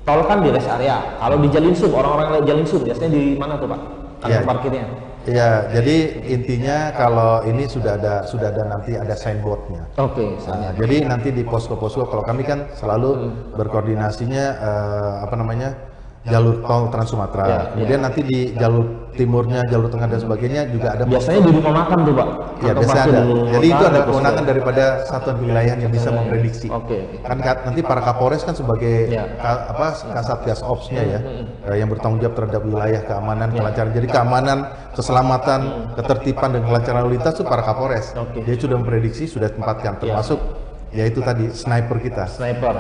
Speaker 2: tol kan di rest area. Kalau di Jalinsum, orang-orang lewat Jalinsum biasanya di mana tuh Pak? Kantong parkirnya?
Speaker 3: Ya, jadi intinya kalau ini sudah ada nanti ada signboardnya. Jadi nanti di posko-posko, kalau kami kan selalu berkoordinasinya jalur tol Trans Sumatera. Kemudian nanti di jalur timurnya, jalur tengah dan sebagainya juga ada.
Speaker 2: Biasanya di rumah makan tuh Pak.
Speaker 3: Ya biasa ada. Jadi itu ada kewenangan daripada satuan wilayah yang bisa memprediksi. Kan nanti para Kapolres kan sebagai Kasatgas Ops-nya ya, yang bertanggung jawab terhadap wilayah keamanan, kelancaran. Jadi keamanan, keselamatan, ketertiban dan kelancaran lalu lintas itu para Kapolres. Dia sudah memprediksi, sudah tempatkan, termasuk yaitu tadi sniper kita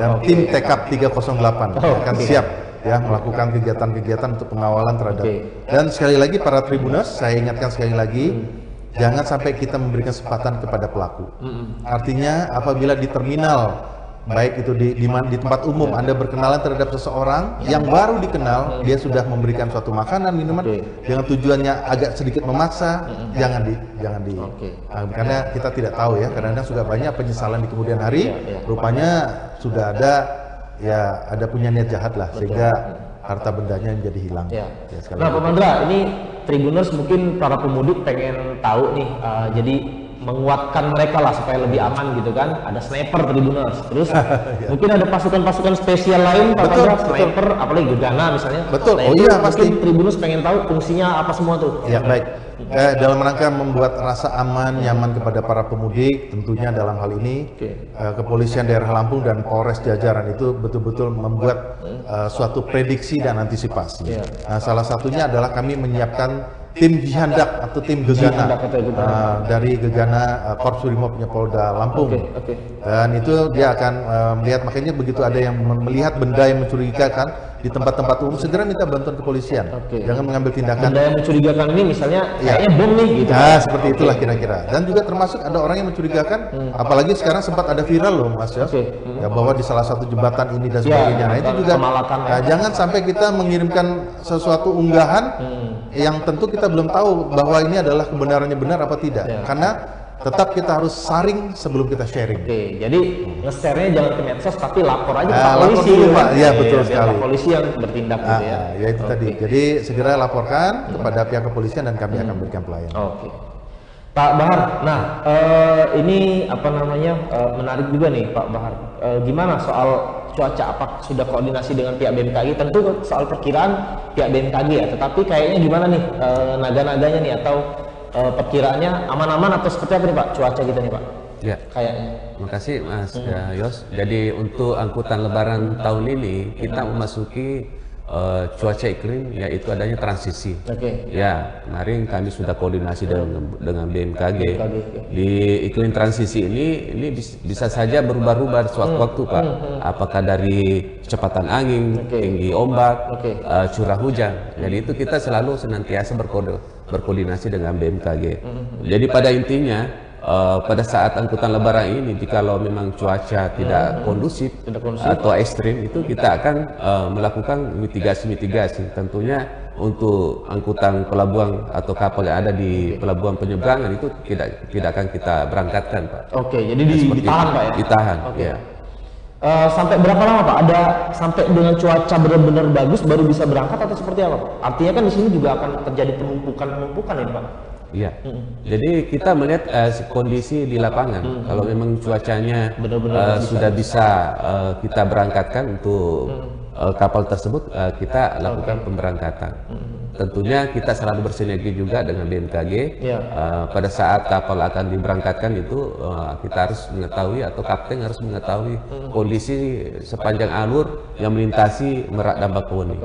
Speaker 3: dan tim TKAP 308 akan siap ya melakukan kegiatan-kegiatan untuk pengawalan terhadap. Dan sekali lagi para tribuners, saya ingatkan sekali lagi, jangan sampai kita memberikan kesempatan kepada pelaku. Artinya apabila di terminal, baik itu di tempat umum Anda berkenalan terhadap seseorang yang baru dikenal, dia sudah memberikan suatu makanan, minuman dengan tujuannya agak sedikit memaksa, jangan di karena kita tidak tahu ya, kadang-kadang sudah banyak penyesalan di kemudian hari, rupanya sudah ada punya niat jahat lah, sehingga harta bendanya menjadi hilang.
Speaker 2: Nah Pak Pandra, ini tribuners mungkin para pemudik pengen tahu nih, jadi menguatkan mereka lah supaya lebih aman gitu kan. Ada sniper tribuners, terus mungkin ada pasukan-pasukan spesial lain Pak Pandra, sniper, apalagi Gegana misalnya. Nah, pasti tribuners pengen tahu fungsinya apa semua tuh.
Speaker 3: Ya baik. Dalam rangka membuat rasa aman, nyaman kepada para pemudik, tentunya dalam hal ini Kepolisian Daerah Lampung dan Polres jajaran itu betul-betul membuat suatu prediksi dan antisipasi. Nah, salah satunya adalah kami menyiapkan tim Jihandak atau tim Gegana dari Gegana Korps Brimopnya Polda Lampung. Dan itu dia akan melihat, makanya begitu ada yang melihat benda yang mencurigakan, di tempat-tempat umum segera minta bantuan kepolisian. Jangan mengambil tindakan.
Speaker 2: Ada yang mencurigakan ini misalnya kayaknya bom nih gitu.
Speaker 3: Nah, seperti itulah kira-kira. Dan juga termasuk ada orang yang mencurigakan, apalagi sekarang sempat ada viral loh Mas Yos, ya bahwa di salah satu jembatan ini dan sebagainya. Nah, itu juga jangan sampai kita mengirimkan sesuatu unggahan yang tentu kita belum tahu bahwa ini adalah kebenarannya benar apa tidak. Karena tetap kita harus saring sebelum kita sharing.
Speaker 2: Jadi nge-share-nya jangan ke medsos tapi lapor aja ke
Speaker 3: Lapor
Speaker 2: polisi.
Speaker 3: dulu, Pak. Iya, betul sekali.
Speaker 2: Polisi yang bertindak gitu ya.
Speaker 3: Ya itu tadi. Jadi segera laporkan kepada pihak kepolisian dan kami akan berikan pelayanan.
Speaker 2: Pak Bahar, nah ini apa namanya menarik juga nih Pak Bahar. Gimana soal cuaca? Apa sudah koordinasi dengan pihak BMKG? Tentu soal perkiraan pihak BMKG ya. Tetapi kayaknya gimana nih naga-naganya nih atau perkiraannya aman-aman atau seperti apa nih Pak cuaca kita nih Pak?
Speaker 1: Ya,
Speaker 2: kayaknya.
Speaker 1: Makasih Mas Yos. Jadi untuk angkutan Lebaran tahun ini kita memasuki cuaca iklim yaitu adanya transisi. Ya, kemarin kami sudah koordinasi dengan BMKG. Di iklim transisi ini bisa saja berubah-ubah sewaktu-waktu Pak. Apakah dari kecepatan angin, tinggi ombak, curah hujan. Jadi itu kita selalu senantiasa berkoordinasi dengan BMKG. Jadi pada intinya pada saat angkutan Lebaran ini, jikalau memang cuaca tidak kondusif atau ekstrim, itu kita akan melakukan mitigasi. Tentunya untuk angkutan pelabuhan atau kapal yang ada di pelabuhan penyeberangan itu tidak akan kita berangkatkan, Pak.
Speaker 2: Jadi ditahan, Pak ya?
Speaker 1: Ditahan, ya.
Speaker 2: Sampai berapa lama Pak? Ada sampai dengan cuaca benar-benar bagus baru bisa berangkat atau seperti apa Pak? Artinya kan di sini juga akan terjadi penumpukan ini Pak?
Speaker 1: Iya. Jadi kita melihat kondisi di lapangan. Kalau memang cuacanya sudah bisa kita berangkatkan untuk kapal tersebut, kita lakukan pemberangkatan. Tentunya kita selalu bersinergi juga dengan BMKG. Pada saat kapal akan diberangkatkan itu kita harus mengetahui atau kapten harus mengetahui kondisi sepanjang alur yang melintasi Merak dan Bakauheni.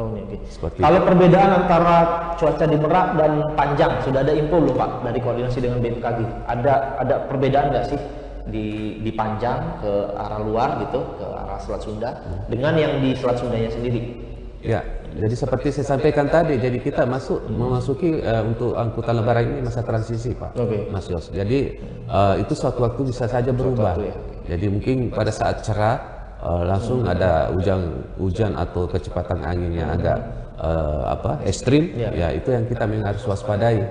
Speaker 2: Kalau perbedaan antara cuaca di Merak dan Panjang sudah ada info belum Pak dari koordinasi dengan BMKG? Ada perbedaan nggak sih di Panjang ke arah luar gitu, ke arah Selat Sunda dengan yang di Selat Sundanya sendiri?
Speaker 1: Ya, jadi seperti saya sampaikan tadi, jadi kita memasuki untuk angkutan Lebaran ini masa transisi, Pak, Mas Yos. Jadi itu suatu waktu bisa saja berubah. Jadi mungkin pada saat cerah langsung ada hujan atau kecepatan angin yang agak ekstrim, ya itu yang kita memang harus waspadai.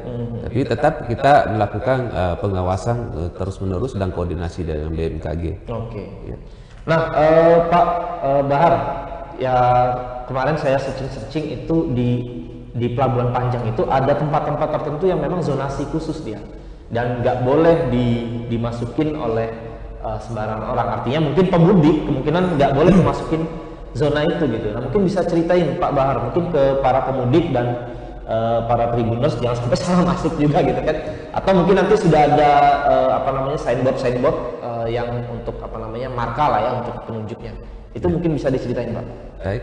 Speaker 1: Tapi tetap kita melakukan pengawasan terus-menerus dan koordinasi dengan BMKG.
Speaker 2: Nah, Pak Bahar. Ya kemarin saya searching itu di Pelabuhan Panjang itu ada tempat-tempat tertentu yang memang zonasi khusus dia dan nggak boleh dimasukin oleh sembarangan orang. Artinya mungkin pemudik kemungkinan nggak boleh memasukin zona itu gitu. Nah mungkin bisa ceritain Pak Bahar mungkin ke para pemudik dan para tribuners jangan sampai salah masuk juga gitu kan. Atau mungkin nanti sudah ada signboard yang untuk marka lah ya untuk penunjuknya. Itu mungkin bisa diceritain Pak.
Speaker 1: Baik.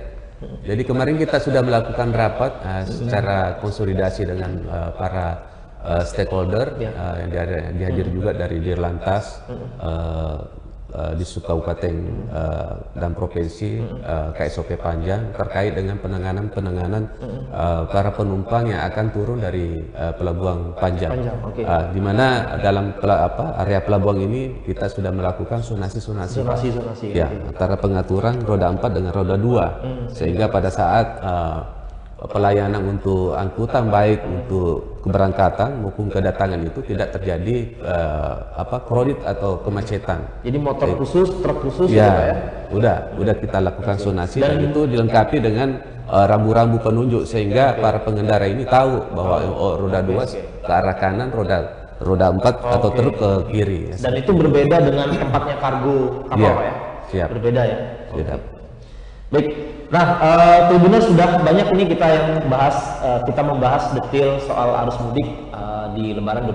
Speaker 1: Jadi kemarin kita sudah melakukan rapat secara konsolidasi dengan para stakeholder yang dihadiri juga dari Dirlantas, di Kabupaten dan Provinsi, KSOP Panjang terkait dengan penanganan para penumpang yang akan turun dari Pelabuhan Panjang. Di mana dalam area pelabuhan ini kita sudah melakukan zonasi ya, antara pengaturan roda 4 dengan roda 2 sehingga pada saat pelayanan untuk angkutan baik untuk keberangkatan maupun kedatangan itu tidak terjadi kredit atau kemacetan.
Speaker 2: Jadi motor khusus, truk khusus
Speaker 1: ya, udah kita lakukan zonasi dan itu dilengkapi dengan rambu-rambu penunjuk sehingga para pengendara ini tahu bahwa roda 2 ke arah kanan, roda 4 atau truk ke kiri.
Speaker 2: Dan itu berbeda dengan tempatnya kargo kapal ya?
Speaker 1: Siap.
Speaker 2: Berbeda ya? Baik. Nah, Tribuners sudah banyak ini kita membahas detail soal arus mudik di Lebaran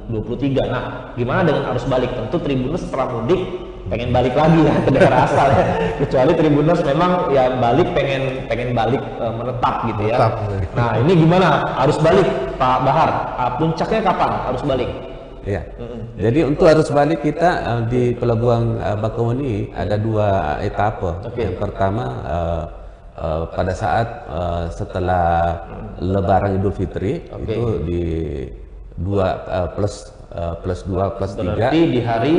Speaker 2: 2023. Nah, gimana dengan arus balik? Tentu Tribuners setelah mudik pengen balik lagi ya ke daerah asal ya. Kecuali Tribuners memang ya balik pengen balik menetap gitu ya. Nah, ini gimana arus balik Pak Bahar? Puncaknya kapan arus balik?
Speaker 1: Ya, jadi untuk arus balik kita di Pelabuhan Bakauheni ada 2 etape. Yang pertama pada saat setelah Lebaran Idul Fitri itu di 2 plus 2 plus 3.
Speaker 2: Berarti di hari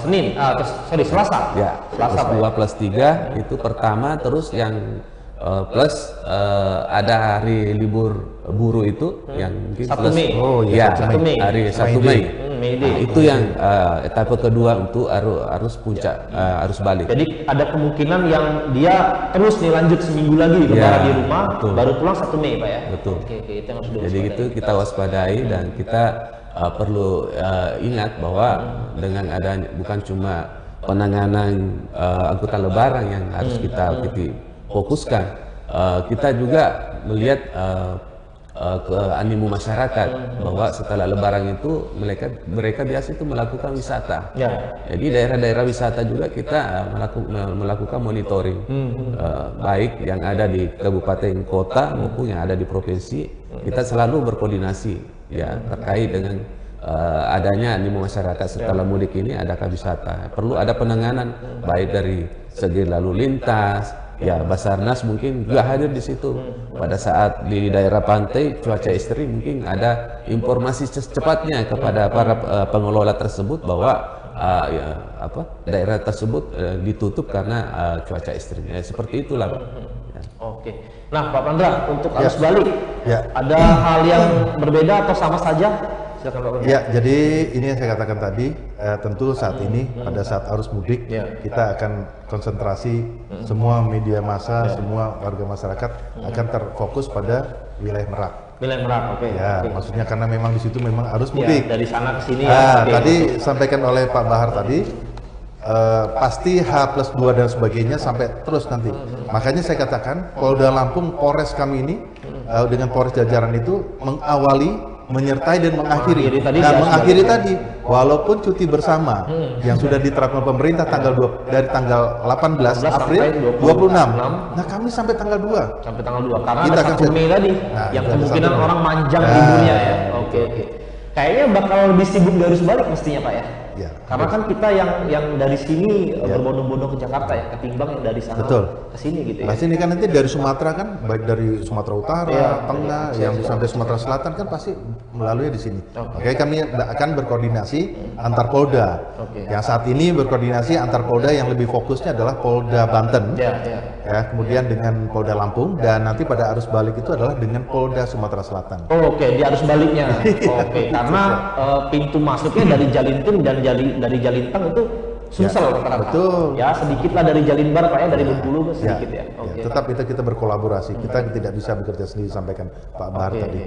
Speaker 2: Senin, Selasa.
Speaker 1: Ya,
Speaker 2: Selasa
Speaker 1: plus 2 plus 3 itu pertama, terus yang plus ada hari libur buruh itu yang mungkin
Speaker 2: 1
Speaker 1: plus
Speaker 2: Mei.
Speaker 3: Oh
Speaker 1: ya,
Speaker 3: iya, 1 Mei.
Speaker 1: hari 1 Mei.
Speaker 2: May
Speaker 1: Nah,
Speaker 2: Day.
Speaker 1: itu yang etape kedua untuk arus puncak arus balik.
Speaker 2: Jadi ada kemungkinan yang dia terus nih lanjut seminggu lagi lebaran di rumah,
Speaker 1: betul.
Speaker 2: baru pulang 1 Mei Pak ya.
Speaker 1: Betul.
Speaker 2: Oke, itu yang harus
Speaker 1: Jadi
Speaker 2: diwaspadai.
Speaker 1: itu kita waspadai dan kita perlu ingat bahwa dengan adanya bukan cuma penanganan angkutan lebaran yang harus kita fokuskan, kita juga melihat ke animo masyarakat bahwa setelah lebaran itu mereka biasa itu melakukan wisata.
Speaker 2: Ya.
Speaker 1: Jadi daerah-daerah wisata juga kita melakukan monitoring, baik yang ada di kabupaten kota maupun yang ada di provinsi. Kita selalu berkoordinasi ya terkait dengan adanya animo masyarakat setelah mudik ini, adakah wisata. Perlu ada penanganan baik dari segi lalu lintas. Ya, Basarnas mungkin juga hadir di situ. Pada saat di daerah pantai cuaca ekstrim, mungkin ada informasi secepatnya kepada para pengelola tersebut bahwa daerah tersebut ditutup karena cuaca ekstrim. Ya, seperti itulah, Pak. Ya.
Speaker 2: Oke. Nah, Pak Pandra, untuk arus balik, ada hal yang berbeda atau sama saja? Silakan Pak Pandra.
Speaker 3: Ya, jadi ini yang saya katakan tadi, tentu saat ini pada saat arus mudik kita akan konsentrasi semua media massa, semua warga masyarakat akan terfokus pada wilayah Merak.
Speaker 2: Wilayah Merak, oke.
Speaker 3: Ya,
Speaker 2: Oke.
Speaker 3: maksudnya karena memang di situ memang arus
Speaker 2: Ya,
Speaker 3: mudik.
Speaker 2: dari sana ke sini
Speaker 3: Nah,
Speaker 2: Oke.
Speaker 3: tadi sampaikan oleh Pak Bahar tadi, pasti H+2 dan sebagainya sampai terus nanti. Makanya saya katakan Polda Lampung, Polres kami ini dengan Polres jajaran itu mengawali, menyertai dan mengakhiri.
Speaker 2: Mengakhiri tadi
Speaker 3: Nah,
Speaker 2: ya,
Speaker 3: mengakhiri
Speaker 2: sudah.
Speaker 3: tadi walaupun cuti bersama yang sudah diterapkan pemerintah dari tanggal 18 April
Speaker 2: sampai
Speaker 3: 26. Nah, kami sampai tanggal 2.
Speaker 2: sampai tanggal 2 karena
Speaker 3: Kita
Speaker 2: ada
Speaker 3: akan
Speaker 2: 1 Mei tadi
Speaker 3: Nah,
Speaker 2: yang
Speaker 3: itu ada
Speaker 2: kemungkinan
Speaker 3: 1 Mei.
Speaker 2: orang manjang
Speaker 3: Nah,
Speaker 2: liburnya ya. Oke. Kayaknya bakal lebih sibuk dari sebalik mestinya Pak ya.
Speaker 3: Ya.
Speaker 2: Karena kan kita yang dari sini berbondong-bondong ke Jakarta ya, ketimbang yang dari sana
Speaker 3: Betul.
Speaker 2: ke sini gitu ya.
Speaker 3: Pasti ini kan nanti dari Sumatera kan, baik dari Sumatera Utara,
Speaker 2: Iya,
Speaker 3: Tengah, yang sampai Sumatera Selatan kan pasti melalui di sini. Oke, kami akan berkoordinasi antar Polda.
Speaker 2: Oke.
Speaker 3: Yang saat ini berkoordinasi antar Polda yang lebih fokusnya adalah Polda Banten,
Speaker 2: Ya.
Speaker 3: ya, kemudian dengan Polda Lampung, dan nanti pada arus balik itu adalah dengan Polda Sumatera Selatan.
Speaker 2: Oh, oke, di arus baliknya. Oke, karena pintu masuknya dari Jalinting dan dari Jalintang itu Sumsel rata-rata.
Speaker 3: betul.
Speaker 2: Ya, sedikit lah dari Jalimbar Pak ya, dari Bengkulu ke sedikit ya. Oke.
Speaker 3: Tetap kita berkolaborasi. Kita tidak bisa bekerja sendiri, sampaikan Pak Bahar
Speaker 2: Oke.
Speaker 3: tadi.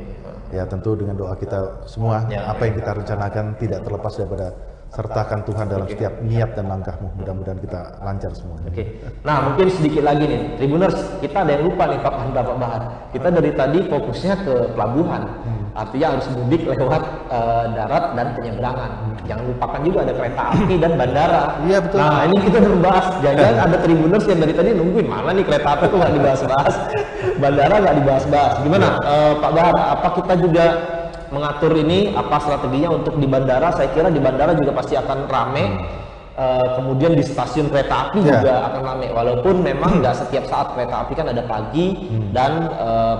Speaker 3: Ya, tentu dengan doa kita semua, apa yang kita rencanakan tidak terlepas daripada sertakan Tuhan dalam setiap niat dan langkahmu. Mudah-mudahan kita lancar semuanya.
Speaker 2: Oke. Nah, mungkin sedikit lagi nih, Tribuners, kita ada yang lupa nih Pak Bahar. Kita dari tadi fokusnya ke pelabuhan. Artinya harus mudik lewat darat dan penyeberangan. Jangan lupakan juga ada kereta api dan bandara.
Speaker 3: Iya, betul.
Speaker 2: Nah, ini kita belum bahas. Jangan ada Tribuners yang dari tadi nungguin mana nih kereta api kok nggak dibahas-bahas, bandara nggak dibahas-bahas. Gimana Pak Bahar? Apa kita juga mengatur ini, apa strateginya untuk di bandara? Saya kira di bandara juga pasti akan rame. Kemudian di stasiun kereta api juga akan ramai, walaupun memang nggak setiap saat kereta api kan ada pagi dan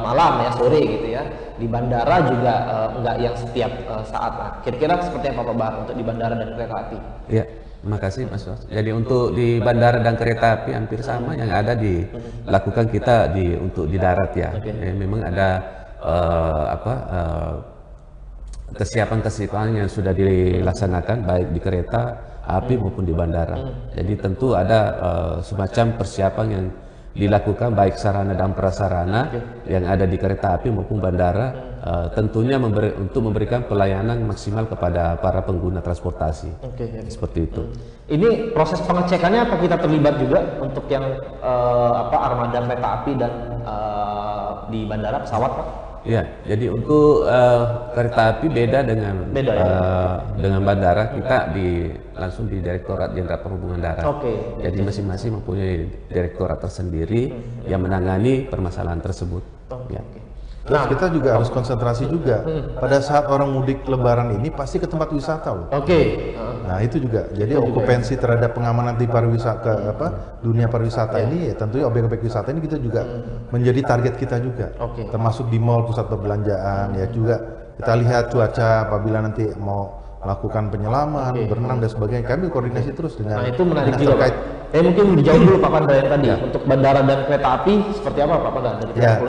Speaker 2: malam ya, sore gitu ya. Di bandara juga nggak yang setiap saat. Nah, kira-kira seperti apa Pak Bahar untuk di bandara dan kereta api?
Speaker 1: Ya, terima kasih Mas Ros. Jadi untuk di bandara dan kereta api hampir sama yang ada dilakukan kita untuk di darat ya. Memang ada kesiapan yang sudah dilaksanakan baik di kereta api maupun di bandara. Jadi tentu ada semacam persiapan yang dilakukan baik sarana dan prasarana yang ada di kereta api maupun bandara, tentunya untuk memberikan pelayanan maksimal kepada para pengguna transportasi. Seperti itu.
Speaker 2: Ini proses pengecekannya apa kita terlibat juga untuk yang armada kereta api dan di bandara pesawat Pak?
Speaker 1: Ya, jadi untuk kereta api beda dengan bandara, kita langsung di Direktorat Jenderal Perhubungan Darat. Jadi masing-masing mempunyai direktorat tersendiri yang menangani permasalahan tersebut.
Speaker 3: Terus kita juga harus konsentrasi juga. Pada saat orang mudik Lebaran ini pasti ke tempat wisata loh.
Speaker 2: Oke.
Speaker 3: Nah itu juga. Jadi okupansi terhadap pengamanan di pariwisata, dunia pariwisata ini, ya tentunya objek-objek wisata ini kita juga menjadi target kita juga. Termasuk di mall, pusat perbelanjaan, ya juga kita lihat cuaca apabila nanti mau melakukan penyelaman, berenang dan sebagainya. Kami koordinasi terus dengan
Speaker 2: itu menarik juga, Pak. Mungkin dijawab dulu Pak Pandra yang tadi. Untuk bandara dan kereta api seperti apa Pak Pandra?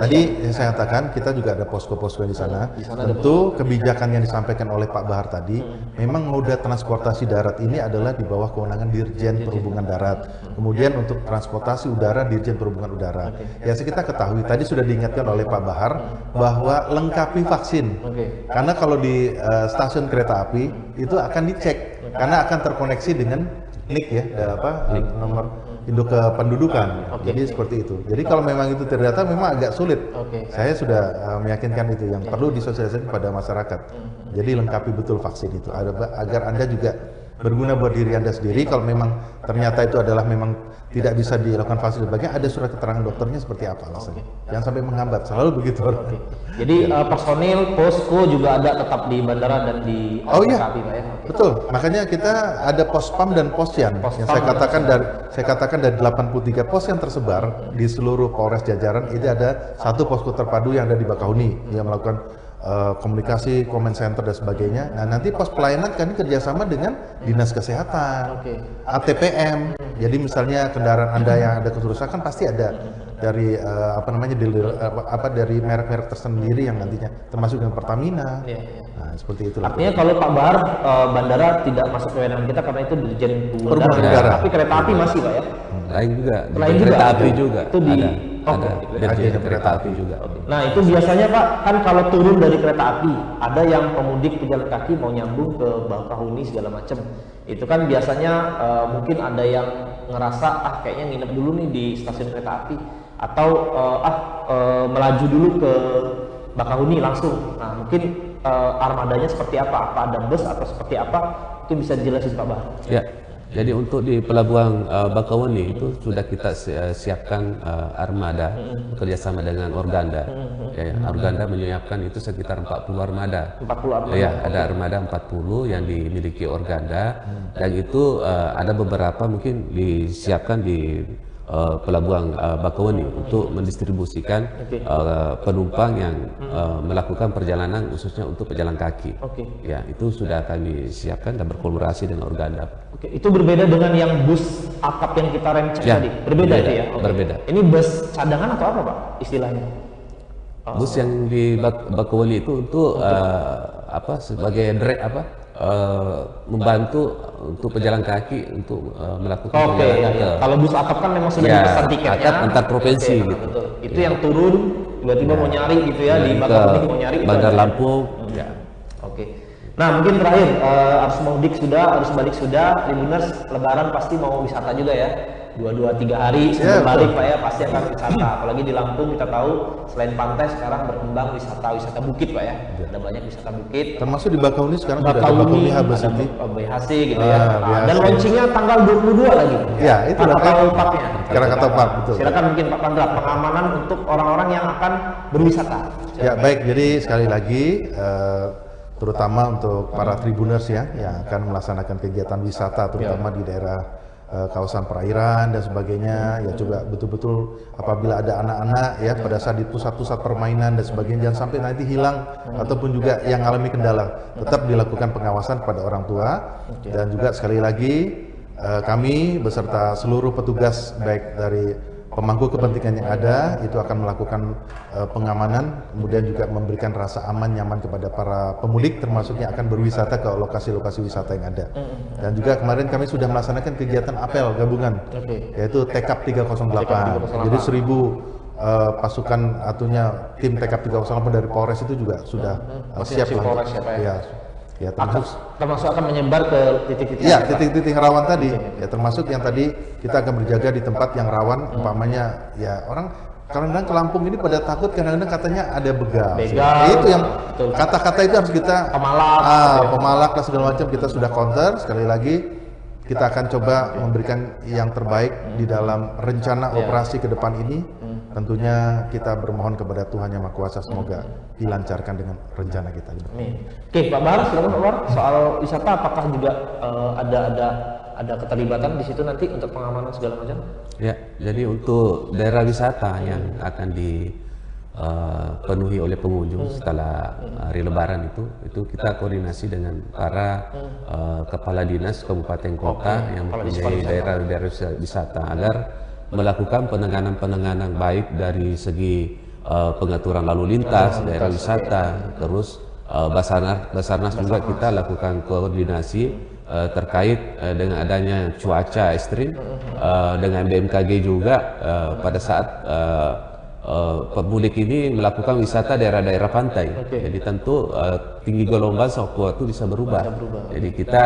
Speaker 3: Tadi yang saya katakan kita juga ada posko-posko di sana. Tentu kebijakan yang disampaikan oleh Pak Bahar tadi, memang moda transportasi darat ini adalah di bawah kewenangan Dirjen Perhubungan Darat. Kemudian untuk transportasi udara Dirjen Perhubungan Udara. Ya kita ketahui tadi sudah diingatkan oleh Pak Bahar bahwa lengkapi vaksin. Karena kalau di stasiun kereta api itu akan dicek karena akan terkoneksi dengan NIK ya, nomor induk kependudukan. Jadi seperti itu. Jadi kalau memang itu terdata memang agak sulit. Saya sudah meyakinkan itu yang perlu disosialisasikan kepada masyarakat. Jadi lengkapi betul vaksin itu agar Anda juga berguna buat diri Anda sendiri. Kalau memang ternyata itu adalah memang tidak bisa dilakukan vaksin dan sebagainya, ada surat keterangan dokternya seperti apa alasannya. Jangan sampai menghambat, selalu begitu.
Speaker 2: Jadi personil posko juga ada tetap di bandara dan di kereta api, Pak ya.
Speaker 3: Betul. Makanya kita ada pospam dan posyan. Yang saya katakan dari 83 pos yang tersebar di seluruh Polres jajaran, itu ada satu posko terpadu yang ada di Bakahuni yang melakukan komunikasi, comment center dan sebagainya. Nah nanti pos pelayanan kami kerjasama dengan dinas kesehatan, ATPM. Jadi misalnya kendaraan Anda yang ada kerusakan pasti ada dari dari merek-merek tersendiri yang nantinya termasuk dengan Pertamina. Nah seperti itu.
Speaker 2: Artinya kalau Pak Bahar bandara tidak masuk kewenangan kita karena itu Dirjen Perhubungan Udara, tapi kereta api masih Pak ya?
Speaker 1: Lain juga.
Speaker 2: Kereta
Speaker 1: api juga.
Speaker 2: Itu di
Speaker 1: ada kereta api juga.
Speaker 2: Nah itu biasanya Pak, kan kalau turun dari kereta api, ada yang pemudik pejalan kaki mau nyambung ke Bakahuni segala macam. Itu kan biasanya mungkin ada yang ngerasa kayaknya nginep dulu nih di stasiun kereta api, atau melaju dulu ke Bakahuni langsung. Nah mungkin armadanya seperti apa? Apa ada bus atau seperti apa? Itu bisa dijelasin Pak Bahar.
Speaker 1: Ya. Jadi untuk di Pelabuhan Bakahuni itu sudah kita siapkan armada bekerjasama dengan Organda. Organda menyiapkan itu sekitar 40 armada.
Speaker 2: 40 armada.
Speaker 1: Ya, ada armada 40 yang dimiliki Organda, dan itu ada beberapa mungkin disiapkan di Pelabuhan Bakahuni untuk mendistribusikan penumpang yang melakukan perjalanan khususnya untuk pejalan kaki. Ya, itu sudah kami siapkan dan berkolaborasi dengan Organda.
Speaker 2: Itu berbeda dengan yang bus akap yang kita rem cek tadi. Berbeda itu ya.
Speaker 1: Berbeda.
Speaker 2: Ini bus cadangan atau apa Pak istilahnya?
Speaker 1: Bus yang di Bakahuni itu untuk sebagai membantu untuk pejalan kaki untuk melakukan perjalanan.
Speaker 2: Kalau bus akap kan memang sudah dipesan tiketnya
Speaker 1: antar provinsi gitu.
Speaker 2: Betul. Itu yang turun tiba-tiba mau nyari gitu ya di Bakahuni mau nyari
Speaker 1: Bandar Lampung.
Speaker 2: Nah mungkin terakhir, arus mudik sudah, arus balik sudah, Tribuners Lebaran pasti mau wisata juga ya. 2-3 hari sebelum balik Pak ya, pasti akan wisata. Apalagi di Lampung kita tahu selain pantai sekarang berkembang wisata bukit Pak ya. Ada banyak wisata bukit.
Speaker 3: Termasuk di Bakahuni sekarang sudah ada Bakahuni Harbour City.
Speaker 2: BHC gitu ya. Dan launchingnya tanggal 22 lagi.
Speaker 3: Ya itu
Speaker 2: Krakatau Parknya.
Speaker 3: Krakatau Park, betul.
Speaker 2: Silakan mungkin Pak Pandra, pengamanan untuk orang-orang yang akan berwisata.
Speaker 3: Ya baik, jadi sekali lagi terutama untuk para Tribuners ya yang akan melaksanakan kegiatan wisata terutama di daerah kawasan perairan dan sebagainya, ya coba betul-betul apabila ada anak-anak ya pada saat di pusat-pusat permainan dan sebagainya jangan sampai nanti hilang ataupun juga yang mengalami kendala, tetap dilakukan pengawasan pada orang tua. Dan juga sekali lagi kami beserta seluruh petugas baik dari pemangku kepentingan yang ada itu akan melakukan pengamanan, kemudian juga memberikan rasa aman nyaman kepada para pemudik termasuk yang akan berwisata ke lokasi-lokasi wisata yang ada. Dan juga kemarin kami sudah melaksanakan kegiatan apel gabungan yaitu TKAP 308. Jadi 1000 pasukan atunya tim TKAP 308 dari Polres itu juga sudah siap
Speaker 2: Polres
Speaker 3: ya
Speaker 2: termasuk akan menyebar ke titik-titik
Speaker 3: titik-titik rawan tadi ya, termasuk yang tadi kita akan berjaga di tempat yang rawan umpamanya ya orang kadang-kadang ke Lampung ini pada takut kadang-kadang katanya ada begal. Itu yang kata-kata itu harus kita pemalak dan segala macam kita sudah counter. Sekali lagi kita akan coba memberikan yang terbaik di dalam rencana operasi ke depan ini tentunya kita bermohon kepada Tuhan Yang Maha Kuasa semoga dilancarkan dengan rencana kita.
Speaker 2: Amin. Oke, Pak Bahar, silakan Pak Bahar. Soal wisata, apakah juga ada keterlibatan di situ nanti untuk pengamanan segala macam?
Speaker 1: Ya, jadi untuk daerah wisata yang akan dipenuhi oleh pengunjung setelah hari Lebaran itu kita koordinasi dengan para kepala dinas kabupaten kota yang mempunyai daerah-daerah wisata agar melakukan penanganan baik dari segi pengaturan lalu lintas daerah wisata, terus Basarnas juga kita lakukan koordinasi terkait dengan adanya cuaca ekstrim, dengan BMKG juga pada saat pemudik ini melakukan wisata daerah-daerah pantai. Jadi tentu tinggi gelombang sewaktu-waktu bisa berubah. Jadi kita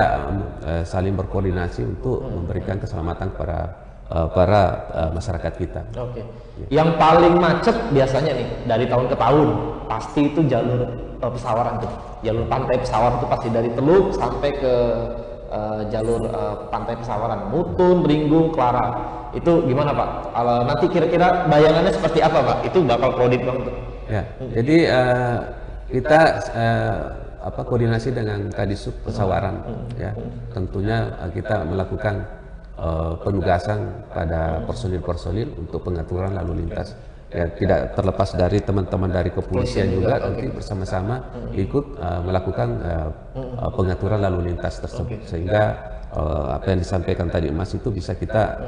Speaker 1: saling berkoordinasi untuk memberikan keselamatan para masyarakat kita.
Speaker 2: Oke. Yang paling macet biasanya nih dari tahun ke tahun pasti itu jalur Pesawaran tuh. Jalur pantai Pesawaran itu pasti dari Teluk sampai ke jalur pantai Pesawaran, Mutun, Beringgung, Klara. Itu gimana Pak? Nanti kira-kira bayangannya seperti apa Pak? Itu bakal kredit banget.
Speaker 1: Ya, jadi kita koordinasi dengan Kadisub Pesawaran, ya. Tentunya kita melakukan penugasan pada personil-personil untuk pengaturan lalu lintas. Ya, tidak terlepas dari teman-teman dari kepolisian juga nanti bersama-sama ikut melakukan pengaturan lalu lintas tersebut, sehingga apa yang disampaikan tadi Mas itu bisa kita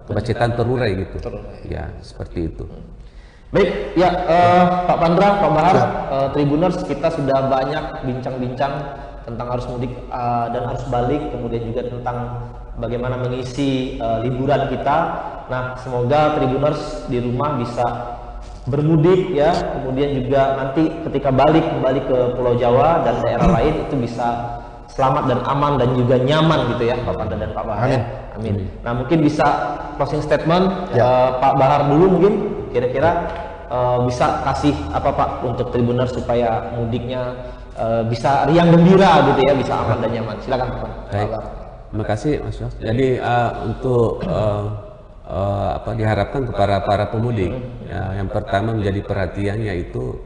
Speaker 1: kemacetan terurai gitu. Ya, seperti itu.
Speaker 2: Baik, ya Pak Pandra, Pak Bahar, Tribuners, kita sudah banyak bincang-bincang tentang arus mudik dan arus balik, kemudian juga tentang bagaimana mengisi liburan kita. Nah, semoga Tribuners di rumah bisa bermudik ya, kemudian juga nanti ketika kembali ke Pulau Jawa dan daerah lain itu bisa selamat dan aman dan juga nyaman gitu ya, Pak Pandra dan Pak Bahar.
Speaker 3: Amin.
Speaker 2: Amin. Nah, mungkin bisa closing statement Pak Bahar dulu mungkin, kira-kira bisa kasih apa Pak untuk Tribuners supaya mudiknya bisa riang gembira gitu ya, bisa aman dan nyaman. Silakan Pak.
Speaker 1: Baik. Terima kasih Mas Yos. Jadi untuk diharapkan kepada para pemudik, ya, yang pertama menjadi perhatian yaitu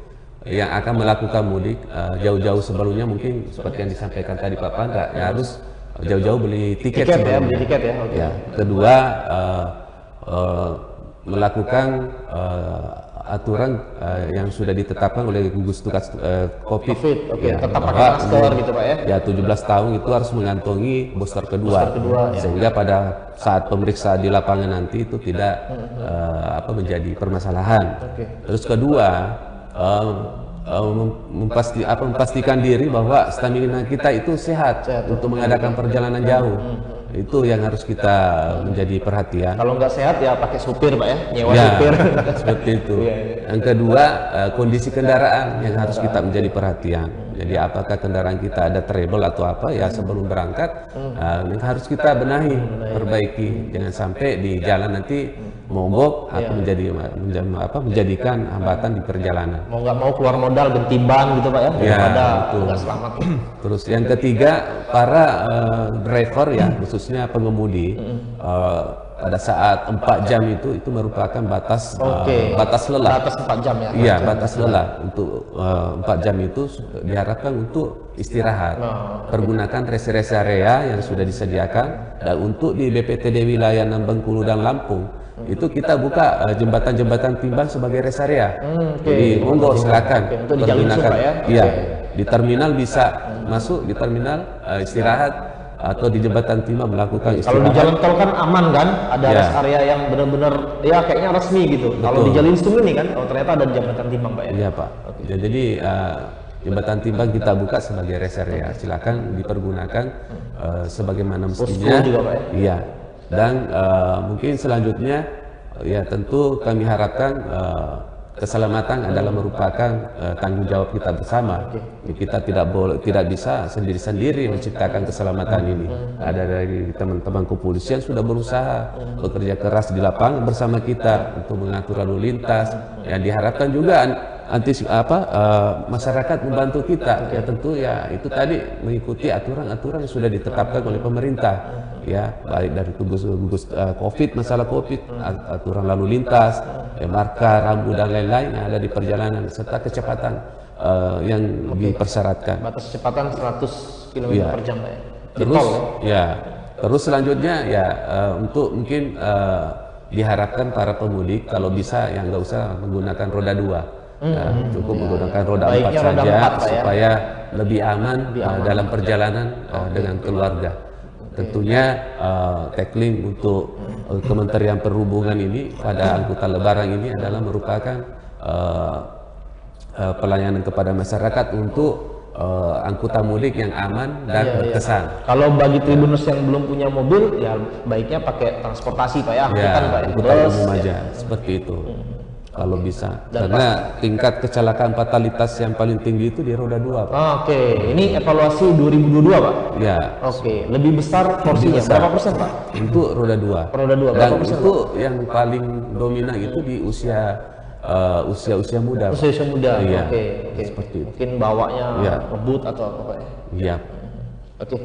Speaker 1: yang akan melakukan mudik jauh-jauh sebelumnya, mungkin seperti yang disampaikan tadi Pak Pandra, ya harus jauh-jauh beli tiket
Speaker 2: ya, beli tiket ya. Okay.
Speaker 1: Ya. Kedua, melakukan aturan yang sudah ditetapkan oleh gugus tugas COVID.
Speaker 2: Ya, tetap pakai masker gitu Pak ya.
Speaker 1: Ya, 17 tahun itu harus mengantongi booster kedua sehingga pada saat pemeriksaan di lapangan nanti itu tidak menjadi permasalahan. Terus kedua, memastikan diri bahwa stamina kita itu sehat untuk mengadakan perjalanan jauh. Itu yang harus kita menjadi perhatian.
Speaker 2: Kalau nggak sehat ya pakai supir Pak ya, nyewa
Speaker 1: ya,
Speaker 2: supir.
Speaker 1: Seperti itu. Yang kedua, kondisi kendaraan yang harus kita menjadi perhatian. Jadi apakah kendaraan kita ada trouble atau apa ya, sebelum berangkat harus kita benahi, perbaiki. Jangan sampai di jalan nanti mogok atau menjadikan hambatan di perjalanan.
Speaker 2: Mau nggak mau keluar modal ganti ban gitu Pak ya, daripada nggak selamat.
Speaker 1: Terus yang ketiga, para driver ya, khususnya pengemudi, pada saat 4 jam itu merupakan batas lelah.
Speaker 2: Batas 4 jam ya.
Speaker 1: Iya, batas lelah. Untuk 4 jam itu diharapkan untuk istirahat. Pergunakan rest area yang sudah disediakan, dan untuk di BPTD wilayah 6 Bengkulu dan Lampung itu kita buka jembatan-jembatan timbang sebagai rest area. Jadi monggo silakan
Speaker 2: pergunakan ya.
Speaker 1: Iya, di terminal bisa masuk di terminal istirahat, atau di jembatan timbang melakukan istirahat.
Speaker 2: Kalau di jalan tol kan aman kan, ada rest area yang benar-benar ya kayaknya resmi gitu. Kalau di jalan Sum ini kan, ternyata ada jembatan timbang Pak ya.
Speaker 1: Iya Pak. Jadi jembatan timbang kita buka sebagai rest area. Silakan dipergunakan sebagaimana mestinya.
Speaker 2: Juga Pak ya.
Speaker 1: Iya. Dan mungkin selanjutnya ya tentu kami harapkan keselamatan adalah merupakan tanggung jawab kita bersama. Kita tidak bisa sendiri-sendiri menciptakan keselamatan ini. Ada dari teman-teman kepolisian sudah berusaha bekerja keras di lapangan bersama kita untuk mengatur lalu lintas. Yang diharapkan juga masyarakat membantu kita, ya tentu ya itu tadi mengikuti aturan-aturan yang sudah ditetapkan oleh pemerintah, ya baik dari gugus COVID, masalah COVID, aturan lalu lintas, marka, rambu dan lain-lain yang ada di perjalanan serta kecepatan yang dipersyaratkan.
Speaker 2: Batas kecepatan 100 km per jam ya.
Speaker 1: Terus terus selanjutnya ya untuk mungkin diharapkan para pemudik kalau bisa yang nggak usah menggunakan roda 2, cukup menggunakan roda 4 saja supaya lebih aman dalam perjalanan dengan keluarga. Tentunya tackling untuk Kementerian Perhubungan ini pada angkutan lebaran ini adalah merupakan pelayanan kepada masyarakat untuk angkutan mudik yang aman dan berkesan.
Speaker 2: Kalau bagi Tribuners yang belum punya mobil, ya baiknya pakai transportasi Pak ya,
Speaker 1: angkutan umum aja, seperti itu. Kalau bisa, karena tingkat kecelakaan fatalitas yang paling tinggi itu di roda 2 Pak.
Speaker 2: Oke, ini evaluasi 2022 Pak?
Speaker 1: Ya.
Speaker 2: Oke, lebih besar porsinya, berapa persen Pak?
Speaker 1: Untuk roda 2.
Speaker 2: Roda 2,
Speaker 1: dan
Speaker 2: berapa persen?
Speaker 1: itu yang paling dominan itu di usia muda.
Speaker 2: Usia muda.
Speaker 1: Iya.
Speaker 2: Oke.
Speaker 1: Seperti itu.
Speaker 2: Mungkin bawanya ngebut atau apa Pak?
Speaker 1: Iya.
Speaker 2: Oke.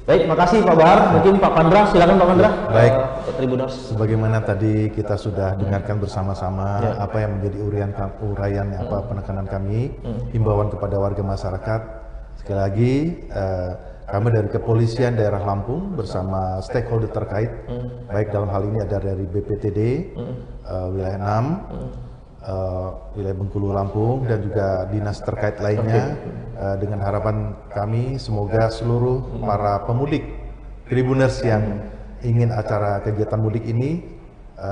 Speaker 2: Baik, makasih Pak Bahar. Mungkin Pak Pandra, silakan Pak Pandra.
Speaker 3: Baik.
Speaker 2: Tribuners.
Speaker 3: Sebagaimana tadi kita sudah dengarkan bersama-sama apa yang menjadi uraian penekanan kami, himbauan kepada warga masyarakat. Sekali lagi kami dari Kepolisian Daerah Lampung bersama stakeholder terkait, baik dalam hal ini ada dari BPTD wilayah 6, wilayah Bengkulu Lampung dan juga dinas terkait lainnya, dengan harapan kami semoga seluruh para pemudik Tribuners yang ingin acara kegiatan mudik ini,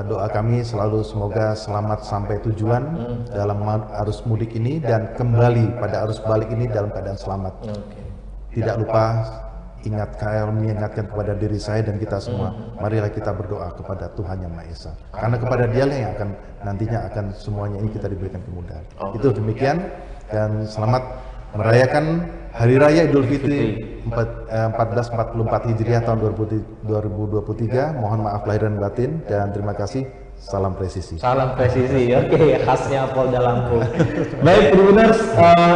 Speaker 3: doa kami selalu semoga selamat sampai tujuan dalam arus mudik ini dan kembali pada arus balik ini dalam keadaan selamat. Tidak lupa mengingatkan kepada diri saya dan kita semua, marilah kita berdoa kepada Tuhan Yang Maha Esa, karena kepada Dialah yang akan nantinya akan semuanya ini kita diberikan kemudahan. Itu demikian, dan selamat merayakan Hari Raya Idul Fitri 1444 Hijriah tahun 2023. Mohon maaf lahir dan batin, dan terima kasih. Salam presisi.
Speaker 2: Salam presisi, oke, khasnya Polda Lampung. Baik Tribuners,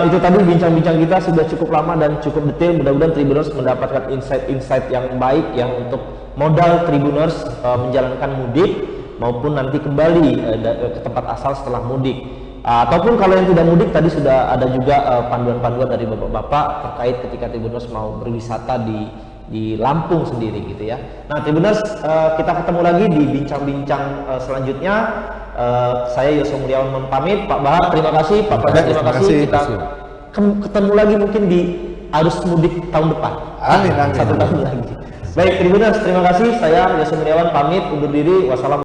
Speaker 2: itu tadi bincang-bincang kita sudah cukup lama dan cukup detail. Mudah-mudahan Tribuners mendapatkan insight-insight yang baik yang untuk modal Tribuners menjalankan mudik maupun nanti kembali ke tempat asal setelah mudik. Ataupun kalau yang tidak mudik, tadi sudah ada juga panduan-panduan dari bapak-bapak terkait ketika Tribuners mau berwisata di Lampung sendiri gitu ya. Nah Tribuners, kita ketemu lagi di bincang-bincang selanjutnya. Saya Yosef Mulyawan pamit. Pak Bahar terima kasih, Pak Pandra terima kasih. Kita ketemu lagi mungkin di arus mudik tahun depan.
Speaker 3: Amin.
Speaker 2: 1 tahun lagi. Baik Tribuners, terima kasih. Saya Yosef Mulyawan pamit undur diri. Wassalamualaikum.